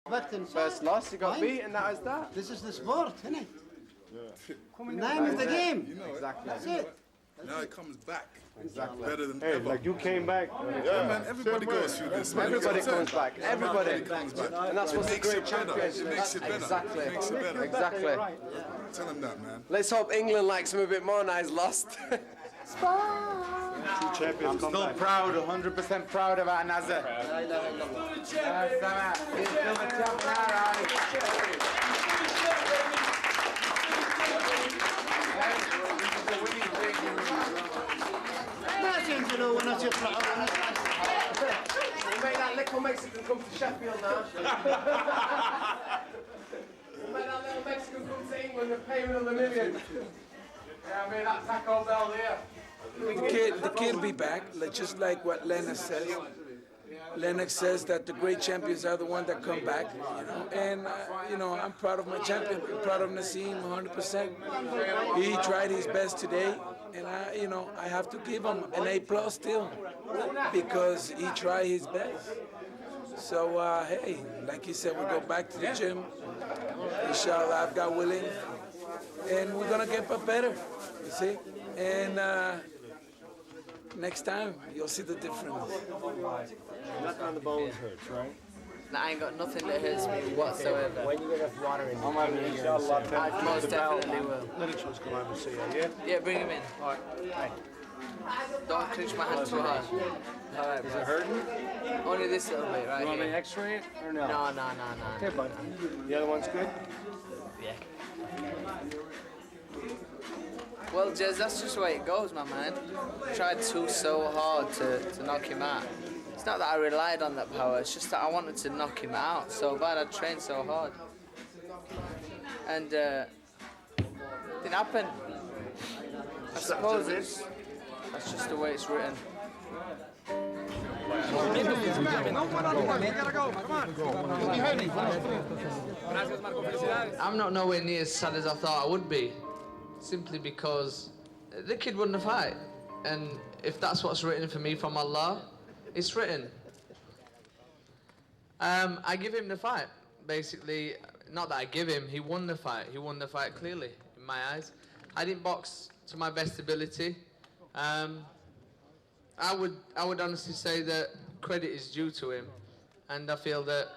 Speaker 10: First loss, you got beat, and that was that.
Speaker 18: This is the sport, isn't it?
Speaker 10: Yeah.
Speaker 18: The name of the game.
Speaker 10: You know
Speaker 18: exactly.
Speaker 10: That's
Speaker 18: it.
Speaker 14: Now it comes back.
Speaker 10: Exactly.
Speaker 14: Better than
Speaker 10: hey,
Speaker 14: ever.
Speaker 10: like you came back.
Speaker 14: Yeah, man, everybody goes through this. Man.
Speaker 10: Everybody comes back. Everybody
Speaker 14: comes back.
Speaker 10: And that's what's the great champions.
Speaker 14: It makes it better.
Speaker 10: Exactly.
Speaker 14: It makes it better.
Speaker 10: Exactly.
Speaker 14: Tell him that, man.
Speaker 10: Let's hope England likes him a bit more now he's lost.
Speaker 6: Two champions I'm still proud, 100% proud of our Nazar. He's still the champion. We'll make that little Mexican come to Sheffield now. We'll make that little Mexican come to England and pay him another million. Yeah, I mean that Taco Bell here.
Speaker 23: The kid will be back, just like what Lennox says. Lennox says that the great champions are the ones that come back, and I'm proud of my champion. I'm proud of Naseem 100%. He tried his best today, and I have to give him an A+ still because he tried his best. So hey, like you said, we go back to the gym. Inshallah, I've got willing, and we're gonna get better. You see, and. Next time, you'll see the difference.
Speaker 10: Nothing on the bones hurts, right?
Speaker 5: I ain't got nothing that hurts me whatsoever.
Speaker 10: When you get enough water in you,
Speaker 5: I most definitely will.
Speaker 10: Lennox wants to come over and see you, yeah?
Speaker 5: Yeah, bring him in. All right. Don't clench my hand too hard. All right,
Speaker 10: Is it hurting?
Speaker 5: Only this little bit, right
Speaker 10: You want
Speaker 5: here.
Speaker 10: me to x-ray it or no?
Speaker 5: No.
Speaker 10: Okay, bud. The other one's good?
Speaker 5: Yeah. Well, Jez, that's just the way it goes, my man. I tried so hard to knock him out. It's not that I relied on that power, it's just that I wanted to knock him out so bad. I trained so hard. And it didn't happen. I suppose that's just the way it's written. I'm not nowhere near as sad as I thought I would be. Simply because the kid wouldn't fight, and if that's what's written for me from Allah, it's written. I give him the fight, basically. Not that I give him, he won the fight. He won the fight clearly, in my eyes. I didn't box to my best ability. I would honestly say that credit is due to him, and I feel that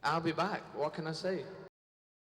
Speaker 5: I'll be back. What can I say?